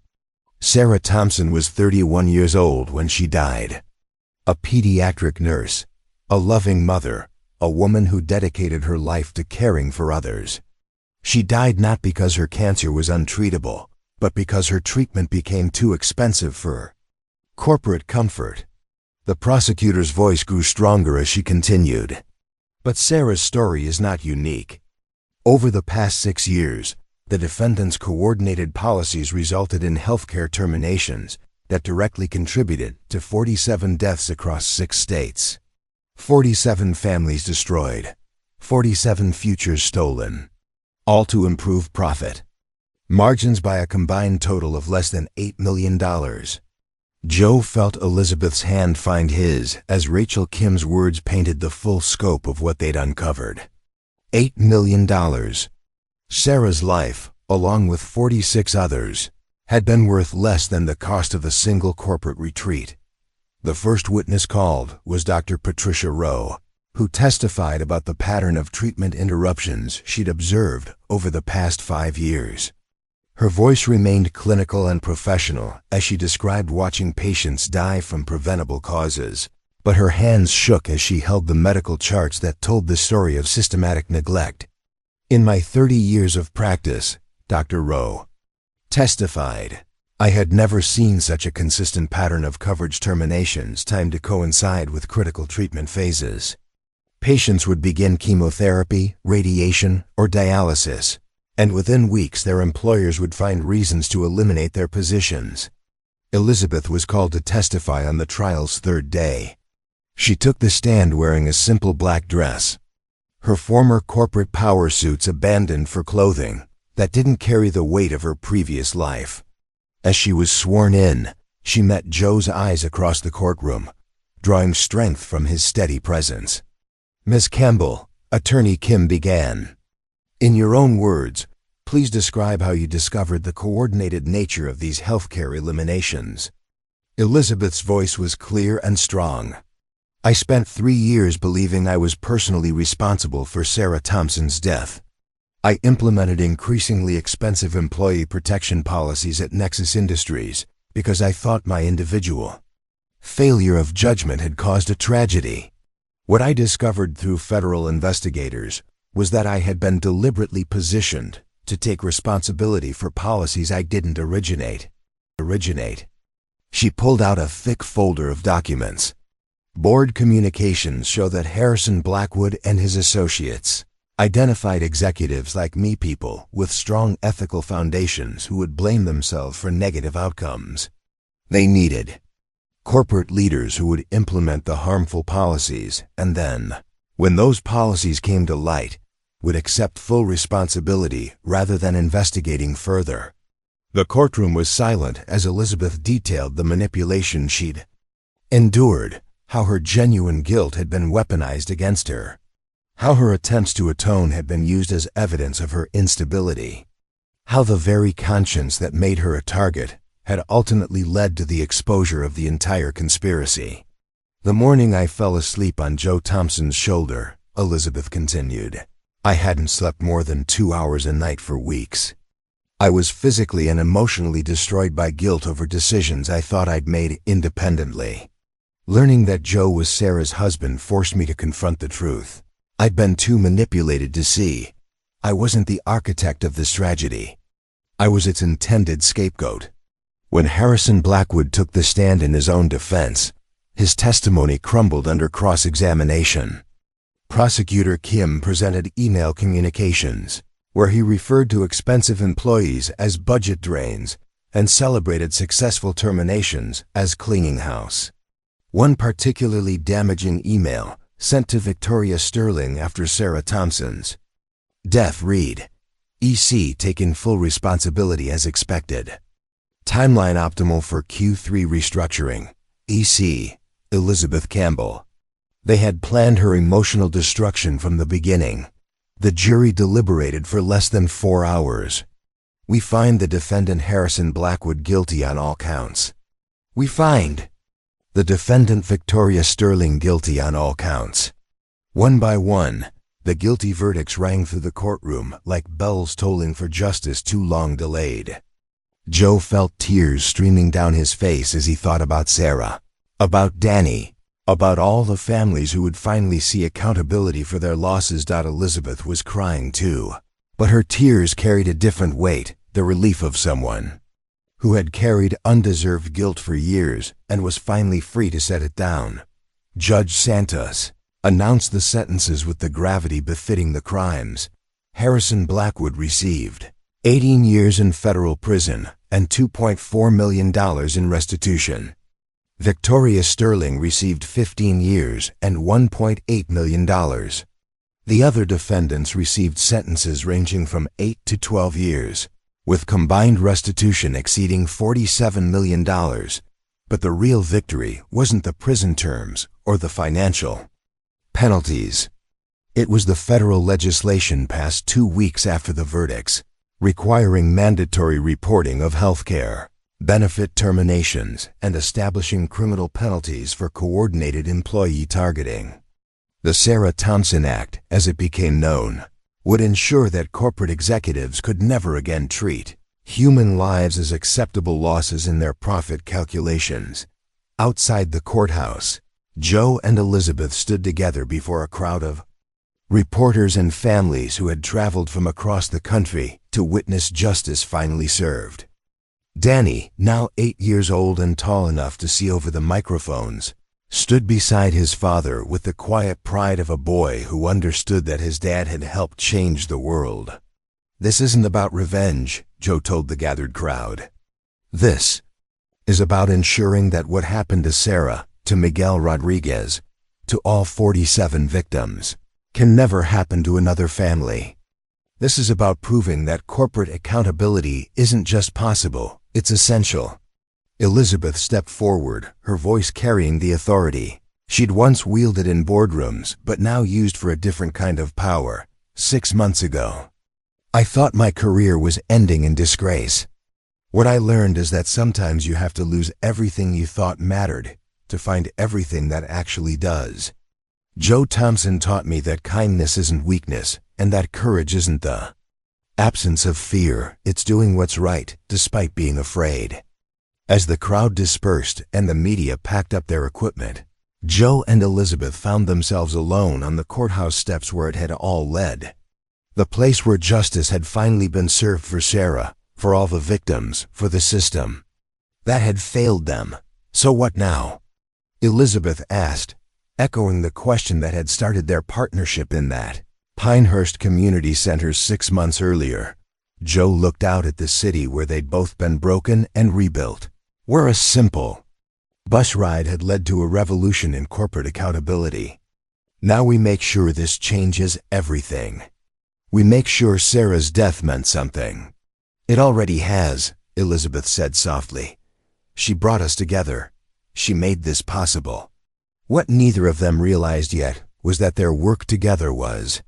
Sarah Thompson was 31 years old when she died. A pediatric nurse, a loving mother, a woman who dedicated her life to caring for others. She died not because her cancer was untreatable, but because her treatment became too expensive for corporate comfort. The prosecutor's voice grew stronger as she continued. But Sarah's story is not unique. Over the past 6 years, the defendants' coordinated policies resulted in healthcare terminations that directly contributed to 47 deaths across 6 states. 47 families destroyed, 47 futures stolen, all to improve profit margins by a combined total of less than $8 million. Joe felt Elizabeth's hand find his as Rachel Kim's words painted the full scope of what they'd uncovered. $8 million. Sarah's life, along with 46 others, had been worth less than the cost of a single corporate retreat. The first witness called was Dr. Patricia Rowe, who testified about the pattern of treatment interruptions she'd observed over the past 5 years. Her voice remained clinical and professional as she described watching patients die from preventable causes, but her hands shook as she held the medical charts that told the story of systematic neglect. In my 30 years of practice, Dr. Rowe testified, I had never seen such a consistent pattern of coverage terminations timed to coincide with critical treatment phases. Patients would begin chemotherapy, radiation, or dialysis, and within weeks their employers would find reasons to eliminate their positions. Elizabeth was called to testify on the trial's 3rd day. She took the stand wearing a simple black dress, her former corporate power suits abandoned for clothing that didn't carry the weight of her previous life. As she was sworn in, she met Joe's eyes across the courtroom, drawing strength from his steady presence. Ms. Campbell, Attorney Kim began. In your own words, please describe how you discovered the coordinated nature of these healthcare eliminations. Elizabeth's voice was clear and strong. I spent 3 years believing I was personally responsible for Sarah Thompson's death. I implemented increasingly expensive employee protection policies at Nexus Industries because I thought my individual failure of judgment had caused a tragedy. What I discovered through federal investigators was that I had been deliberately positioned to take responsibility for policies I didn't originate. She pulled out a thick folder of documents. Board communications show that Harrison Blackwood and his associates identified executives like me, people with strong ethical foundations who would blame themselves for negative outcomes. They needed corporate leaders who would implement the harmful policies and then, when those policies came to light, would accept full responsibility rather than investigating further. The courtroom was silent as Elizabeth detailed the manipulation she'd endured, how her genuine guilt had been weaponized against her, how her attempts to atone had been used as evidence of her instability, how the very conscience that made her a target had ultimately led to the exposure of the entire conspiracy. The morning I fell asleep on Joe Thompson's shoulder, Elizabeth continued, I hadn't slept more than 2 hours a night for weeks. I was physically and emotionally destroyed by guilt over decisions I thought I'd made independently. Learning that Joe was Sarah's husband forced me to confront the truth. I'd been too manipulated to see. I wasn't the architect of this tragedy. I was its intended scapegoat. When Harrison Blackwood took the stand in his own defense, his testimony crumbled under cross-examination. Prosecutor Kim presented email communications, where he referred to expensive employees as budget drains and celebrated successful terminations as cleaning house. One particularly damaging email, sent to Victoria Sterling after Sarah Thompson's death, read, "EC taking full responsibility as expected. Timeline optimal for Q3 restructuring. EC, Elizabeth Campbell." They had planned her emotional destruction from the beginning. The jury deliberated for less than 4 hours. "We find the defendant Harrison Blackwood guilty on all counts." "We find the defendant Victoria Sterling guilty on all counts." One by one, the guilty verdicts rang through the courtroom like bells tolling for justice too long delayed. Joe felt tears streaming down his face as he thought about Sarah, about Danny, about all the families who would finally see accountability for their losses. Elizabeth was crying too, but her tears carried a different weight, the relief of someone who had carried undeserved guilt for years and was finally free to set it down. Judge Santos announced the sentences with the gravity befitting the crimes. Harrison Blackwood received 18 years in federal prison and $2.4 million in restitution. Victoria Sterling received 15 years and $1.8 million. The other defendants received sentences ranging from 8 to 12 years, with combined restitution exceeding $47 million. But the real victory wasn't the prison terms or the financial penalties. It was the federal legislation passed 2 weeks after the verdicts, requiring mandatory reporting of health care, benefit terminations, and establishing criminal penalties for coordinated employee targeting. The Sarah Thompson Act, as it became known, would ensure that corporate executives could never again treat human lives as acceptable losses in their profit calculations. Outside the courthouse, Joe and Elizabeth stood together before a crowd of reporters and families who had traveled from across the country to witness justice finally served. Danny, now 8 years old and tall enough to see over the microphones, stood beside his father with the quiet pride of a boy who understood that his dad had helped change the world. "This isn't about revenge," Joe told the gathered crowd. "This is about ensuring that what happened to Sarah, to Miguel Rodriguez, to all 47 victims, can never happen to another family. This is about proving that corporate accountability isn't just possible, it's essential." Elizabeth stepped forward, her voice carrying the authority she'd once wielded in boardrooms but now used for a different kind of power. 6 months ago, I thought my career was ending in disgrace. What I learned is that sometimes you have to lose everything you thought mattered to find everything that actually does. Joe Thompson taught me that kindness isn't weakness, and that courage isn't the absence of fear, it's doing what's right, despite being afraid. As the crowd dispersed and the media packed up their equipment, Joe and Elizabeth found themselves alone on the courthouse steps where it had all led. The place where justice had finally been served for Sarah, for all the victims, for the system that had failed them. So what now? Elizabeth asked, echoing the question that had started their partnership in that Pinehurst Community Center 6 months earlier. Joe looked out at the city where they'd both been broken and rebuilt, where a simple bus ride had led to a revolution in corporate accountability. "Now we make sure this changes everything. We make sure Sarah's death meant something." "It already has," Elizabeth said softly. "She brought us together. She made this possible." What neither of them realized yet was that their work together was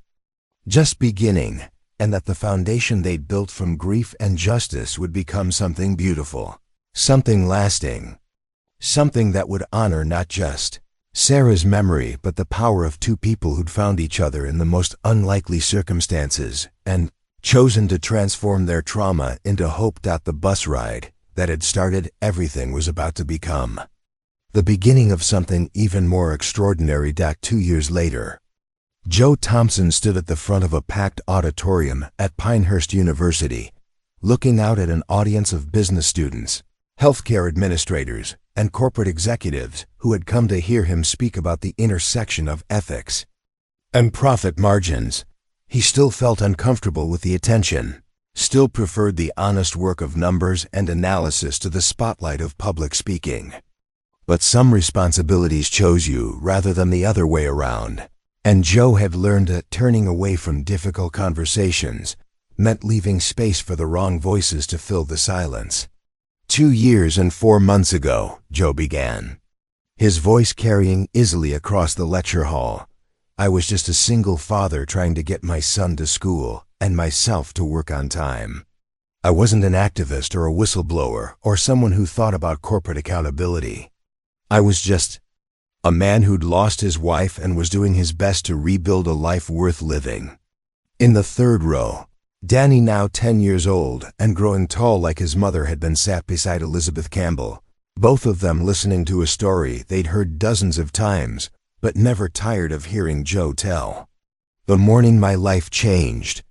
just beginning, and that the foundation they'd built from grief and justice would become something beautiful, something lasting, something that would honor not just Sarah's memory but the power of two people who'd found each other in the most unlikely circumstances and chosen to transform their trauma into hope. The bus ride that had started everything was about to become the beginning of something even more extraordinary. 2 years later, Joe Thompson stood at the front of a packed auditorium at Pinehurst University, looking out at an audience of business students, healthcare administrators, and corporate executives who had come to hear him speak about the intersection of ethics, and profit margins. He still felt uncomfortable with the attention, still preferred the honest work of numbers and analysis to the spotlight of public speaking. But some responsibilities chose you rather than the other way around, and Joe had learned that turning away from difficult conversations meant leaving space for the wrong voices to fill the silence. 2 years and 4 months ago, Joe began, his voice carrying easily across the lecture hall. I was just a single father trying to get my son to school and myself to work on time. I wasn't an activist or a whistleblower or someone who thought about corporate accountability. I was just a man who'd lost his wife and was doing his best to rebuild a life worth living. In the third row, Danny, now 10 years old and growing tall like his mother, had been sat beside Elizabeth Campbell, both of them listening to a story they'd heard dozens of times, but never tired of hearing Joe tell. The morning my life changed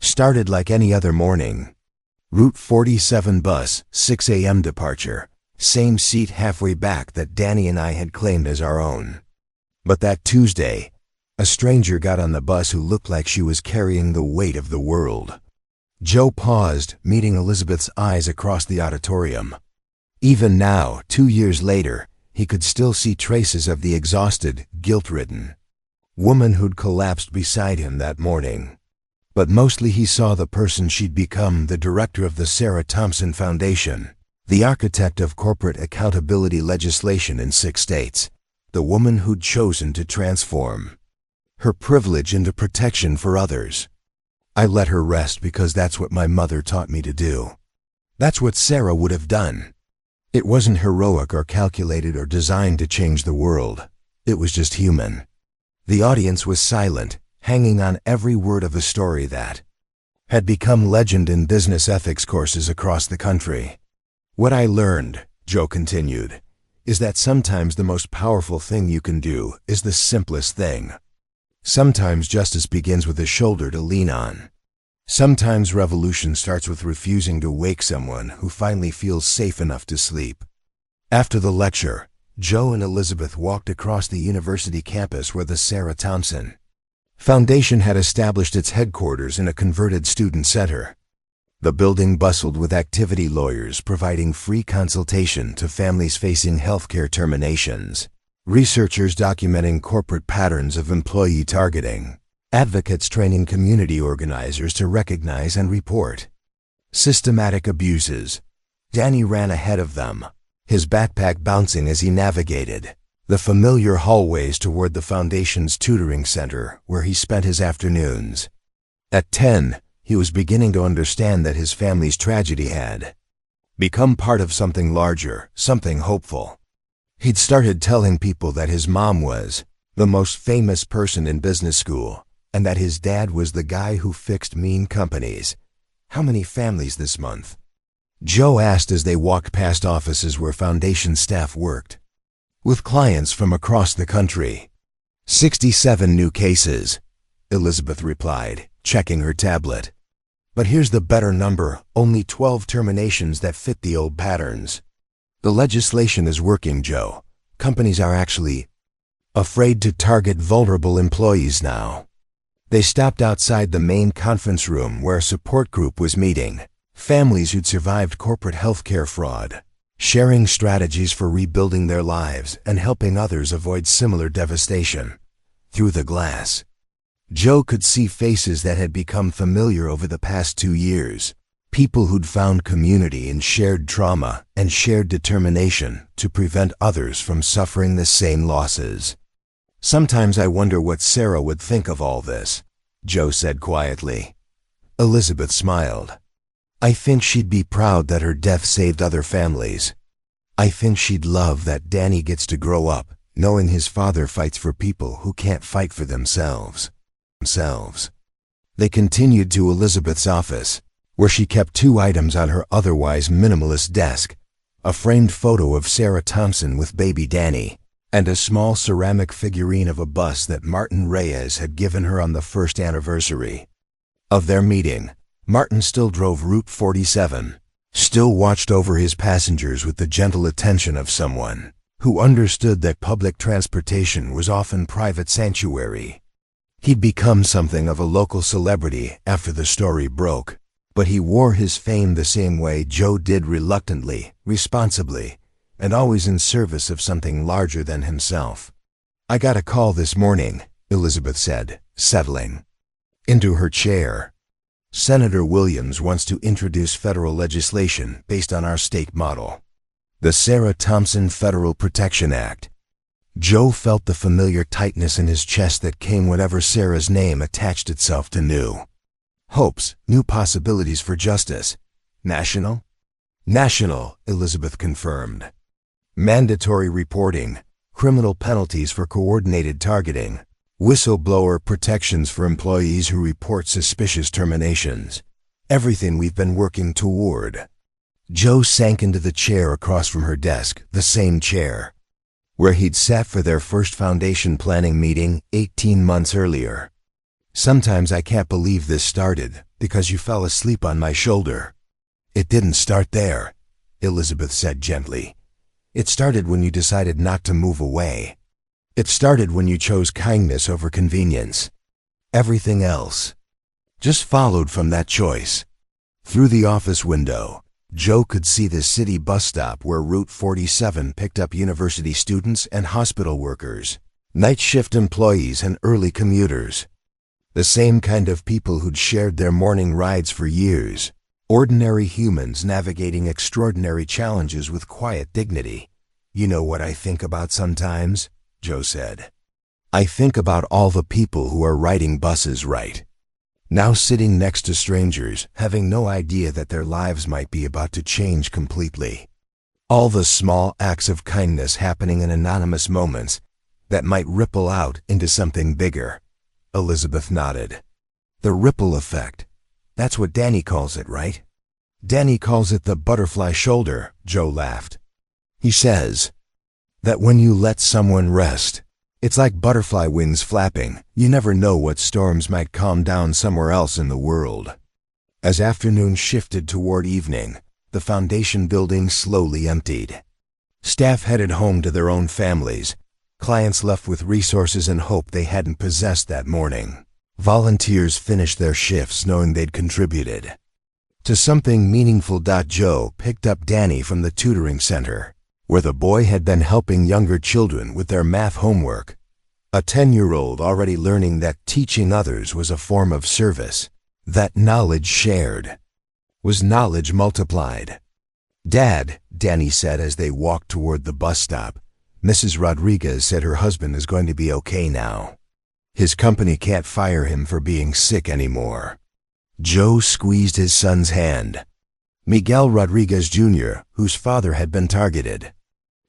started like any other morning. Route 47 bus, 6 a.m. departure, same seat halfway back that Danny and I had claimed as our own. But that Tuesday, a stranger got on the bus who looked like she was carrying the weight of the world. Joe paused, meeting Elizabeth's eyes across the auditorium. Even now, 2 years later, he could still see traces of the exhausted, guilt-ridden woman who'd collapsed beside him that morning. But mostly he saw the person she'd become, the director of the Sarah Thompson Foundation, the architect of corporate accountability legislation in 6 states, the woman who'd chosen to transform her privilege into protection for others. I let her rest because that's what my mother taught me to do. That's what Sarah would have done. It wasn't heroic or calculated or designed to change the world. It was just human. The audience was silent, hanging on every word of a story that had become legend in business ethics courses across the country. What I learned, Joe continued, is that sometimes the most powerful thing you can do is the simplest thing. Sometimes justice begins with a shoulder to lean on. Sometimes revolution starts with refusing to wake someone who finally feels safe enough to sleep. After the lecture, Joe and Elizabeth walked across the university campus where the Sarah Thompson Foundation had established its headquarters in a converted student center. The building bustled with activity lawyers providing free consultation to families facing healthcare terminations, researchers documenting corporate patterns of employee targeting, advocates training community organizers to recognize and report systematic abuses. Danny ran ahead of them, his backpack bouncing as he navigated the familiar hallways toward the Foundation's tutoring center where he spent his afternoons. At 10, he was beginning to understand that his family's tragedy had become part of something larger, something hopeful. He'd started telling people that his mom was the most famous person in business school, and that his dad was the guy who fixed mean companies. How many families this month? Joe asked as they walked past offices where Foundation staff worked with clients from across the country. 67 new cases, Elizabeth replied, checking her tablet. But here's the better number, only 12 terminations that fit the old patterns. The legislation is working, Joe. Companies are actually afraid to target vulnerable employees now. They stopped outside the main conference room where a support group was meeting, families who'd survived corporate healthcare fraud, sharing strategies for rebuilding their lives and helping others avoid similar devastation. Through the glass, Joe could see faces that had become familiar over the past 2 years, people who'd found community in shared trauma and shared determination to prevent others from suffering the same losses. Sometimes I wonder what Sarah would think of all this, Joe said quietly. Elizabeth smiled. I think she'd be proud that her death saved other families. I think she'd love that Danny gets to grow up knowing his father fights for people who can't fight for themselves. They continued to Elizabeth's office, where she kept 2 items on her otherwise minimalist desk, a framed photo of Sarah Thompson with baby Danny, and a small ceramic figurine of a bus that Martin Reyes had given her on the first anniversary of their meeting. Martin still drove Route 47, still watched over his passengers with the gentle attention of someone who understood that public transportation was often private sanctuary. He'd become something of a local celebrity after the story broke, but he wore his fame the same way Joe did, reluctantly, responsibly, and always in service of something larger than himself. "I got a call this morning," Elizabeth said, settling into her chair. "Senator Williams wants to introduce federal legislation based on our state model, the Sarah Thompson Federal Protection Act." Joe felt the familiar tightness in his chest that came whenever Sarah's name attached itself to new hopes, new possibilities for justice. "National?" "National," Elizabeth confirmed. "Mandatory reporting, criminal penalties for coordinated targeting, whistleblower protections for employees who report suspicious terminations. Everything we've been working toward." Joe sank into the chair across from her desk, the same chair where he'd sat for their first foundation planning meeting 18 months earlier. "Sometimes I can't believe this started because you fell asleep on my shoulder." "It didn't start there," Elizabeth said gently. "It started when you decided not to move away. It started when you chose kindness over convenience. Everything else just followed from that choice." Through the office window, Joe could see the city bus stop where Route 47 picked up university students and hospital workers, night shift employees and early commuters. The same kind of people who'd shared their morning rides for years. Ordinary humans navigating extraordinary challenges with quiet dignity. "You know what I think about sometimes?" Joe said. "I think about all the people who are riding buses right now, sitting next to strangers, having no idea that their lives might be about to change completely. All the small acts of kindness happening in anonymous moments that might ripple out into something bigger." Elizabeth nodded. "The ripple effect. That's what Danny calls it, right?" "Danny calls it the butterfly shoulder," Joe laughed. "He says that when you let someone rest, it's like butterfly wings flapping. You never know what storms might calm down somewhere else in the world." As afternoon shifted toward evening, the foundation building slowly emptied. Staff headed home to their own families, clients left with resources and hope they hadn't possessed that morning. Volunteers finished their shifts knowing they'd contributed to something meaningful. Joe picked up Danny from the tutoring center, where the boy had been helping younger children with their math homework. A 10-year-old already learning that teaching others was a form of service, that knowledge shared was knowledge multiplied. "Dad," Danny said as they walked toward the bus stop, "Mrs. Rodriguez said her husband is going to be okay now. His company can't fire him for being sick anymore." Joe squeezed his son's hand. Miguel Rodriguez Jr., whose father had been targeted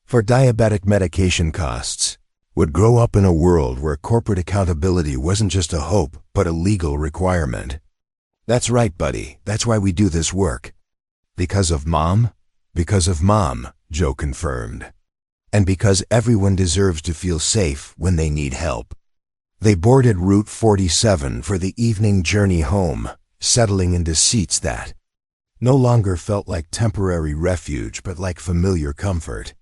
for diabetic medication costs, would grow up in a world where corporate accountability wasn't just a hope, but a legal requirement. "That's right, buddy. That's why we do this work." "Because of Mom?" "Because of Mom," Joe confirmed. "And because everyone deserves to feel safe when they need help." They boarded Route 47 for the evening journey home, settling into seats that no longer felt like temporary refuge but like familiar comfort.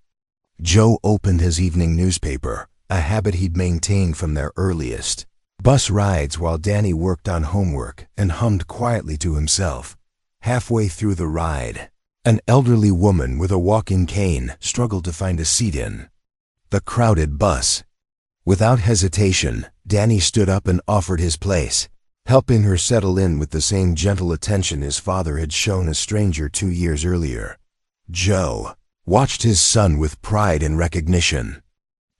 Joe opened his evening newspaper, a habit he'd maintained from their earliest bus rides, while Danny worked on homework and hummed quietly to himself. Halfway through the ride, an elderly woman with a walking cane struggled to find a seat in the crowded bus. Without hesitation, Danny stood up and offered his place, helping her settle in with the same gentle attention his father had shown a stranger 2 years earlier. Joe watched his son with pride and recognition.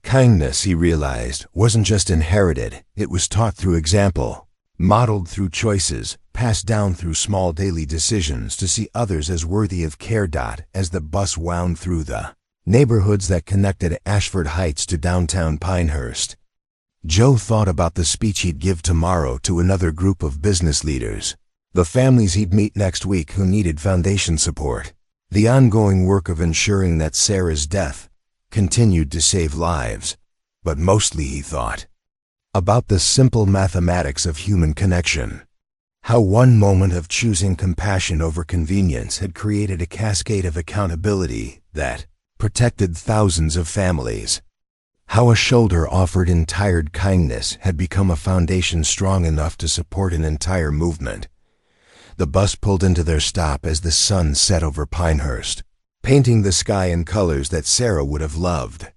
Kindness, he realized, wasn't just inherited, it was taught through example, modeled through choices, passed down through small daily decisions to see others as worthy of care. As the bus wound through the neighborhoods that connected Ashford Heights to downtown Pinehurst, Joe thought about the speech he'd give tomorrow to another group of business leaders, the families he'd meet next week who needed foundation support, the ongoing work of ensuring that Sarah's death continued to save lives. But mostly he thought about the simple mathematics of human connection. How one moment of choosing compassion over convenience had created a cascade of accountability that protected thousands of families. How a shoulder offered in tired kindness had become a foundation strong enough to support an entire movement. The bus pulled into their stop as the sun set over Pinehurst, painting the sky in colors that Sarah would have loved.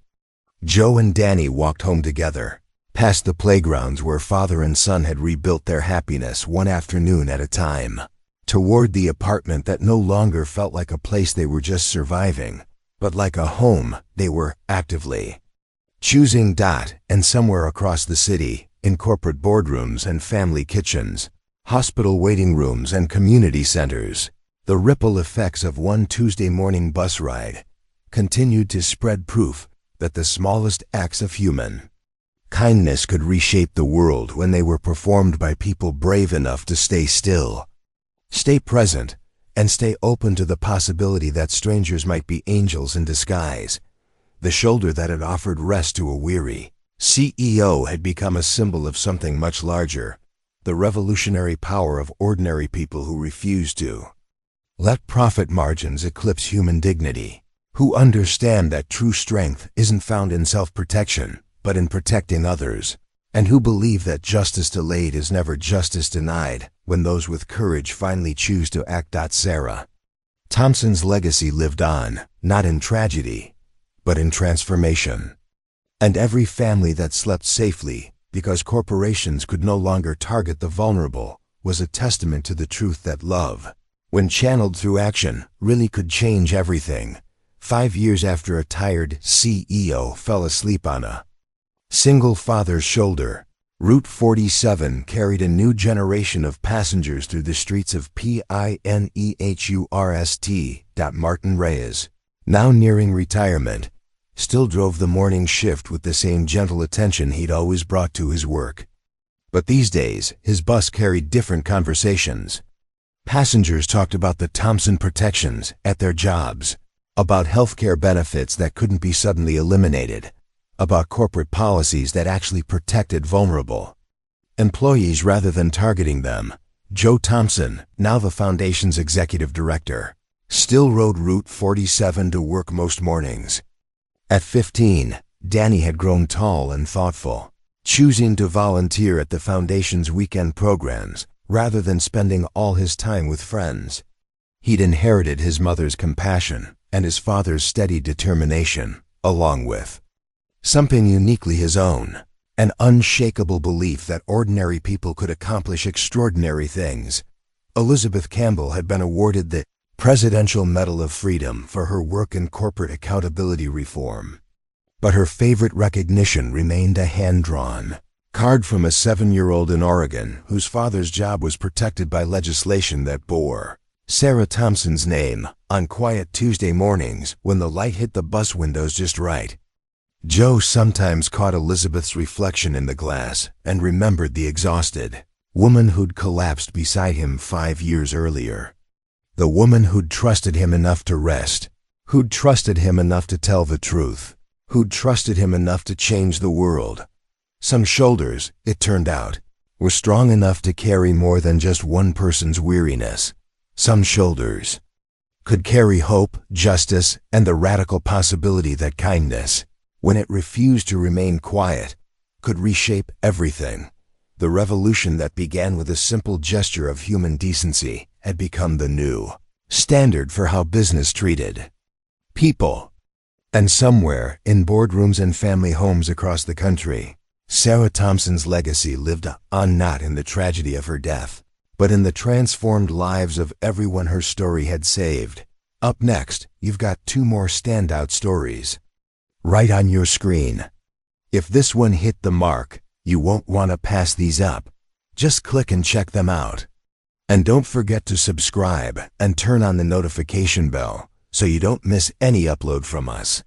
Joe and Danny walked home together, past the playgrounds where father and son had rebuilt their happiness one afternoon at a time, toward the apartment that no longer felt like a place they were just surviving, but like a home they were actively choosing. And somewhere across the city, in corporate boardrooms and family kitchens, hospital waiting rooms and community centers, the ripple effects of one Tuesday morning bus ride continued to spread proof that the smallest acts of human kindness could reshape the world when they were performed by people brave enough to stay still, stay present, and stay open to the possibility that strangers might be angels in disguise. The shoulder that had offered rest to a weary CEO had become a symbol of something much larger, the revolutionary power of ordinary people who refuse to let profit margins eclipse human dignity, who understand that true strength isn't found in self-protection, but in protecting others, and who believe that justice delayed is never justice denied when those with courage finally choose to act. Sarah Thompson's legacy lived on, not in tragedy, but in transformation. And every family that slept safely because corporations could no longer target the vulnerable was a testament to the truth that love, when channeled through action, really could change everything. 5 years after a tired CEO fell asleep on a single father's shoulder, Route 47 carried a new generation of passengers through the streets of Pinehurst. Martin Reyes, now nearing retirement, still drove the morning shift with the same gentle attention he'd always brought to his work. But these days, his bus carried different conversations. Passengers talked about the Thompson protections at their jobs, about healthcare benefits that couldn't be suddenly eliminated, about corporate policies that actually protected vulnerable employees rather than targeting them. Joe Thompson, now the foundation's executive director, still rode Route 47 to work most mornings. At 15, Danny had grown tall and thoughtful, choosing to volunteer at the foundation's weekend programs rather than spending all his time with friends. He'd inherited his mother's compassion and his father's steady determination, along with something uniquely his own, an unshakable belief that ordinary people could accomplish extraordinary things. Elizabeth Campbell had been awarded the Presidential Medal of Freedom for her work in corporate accountability reform. But her favorite recognition remained a hand-drawn card from a 7-year-old in Oregon whose father's job was protected by legislation that bore Sarah Thompson's name on quiet Tuesday mornings when the light hit the bus windows just right. Joe sometimes caught Elizabeth's reflection in the glass and remembered the exhausted woman who'd collapsed beside him 5 years earlier. The woman who'd trusted him enough to rest, who'd trusted him enough to tell the truth, who'd trusted him enough to change the world. Some shoulders, it turned out, were strong enough to carry more than just one person's weariness. Some shoulders could carry hope, justice, and the radical possibility that kindness, when it refused to remain quiet, could reshape everything. The revolution that began with a simple gesture of human decency had become the new standard for how business treated people. And somewhere, in boardrooms and family homes across the country, Sarah Thompson's legacy lived on, not in the tragedy of her death, but in the transformed lives of everyone her story had saved. Up next, you've got 2 more standout stories right on your screen. If this one hit the mark, you won't want to pass these up. Just click and check them out. And don't forget to subscribe and turn on the notification bell so you don't miss any upload from us.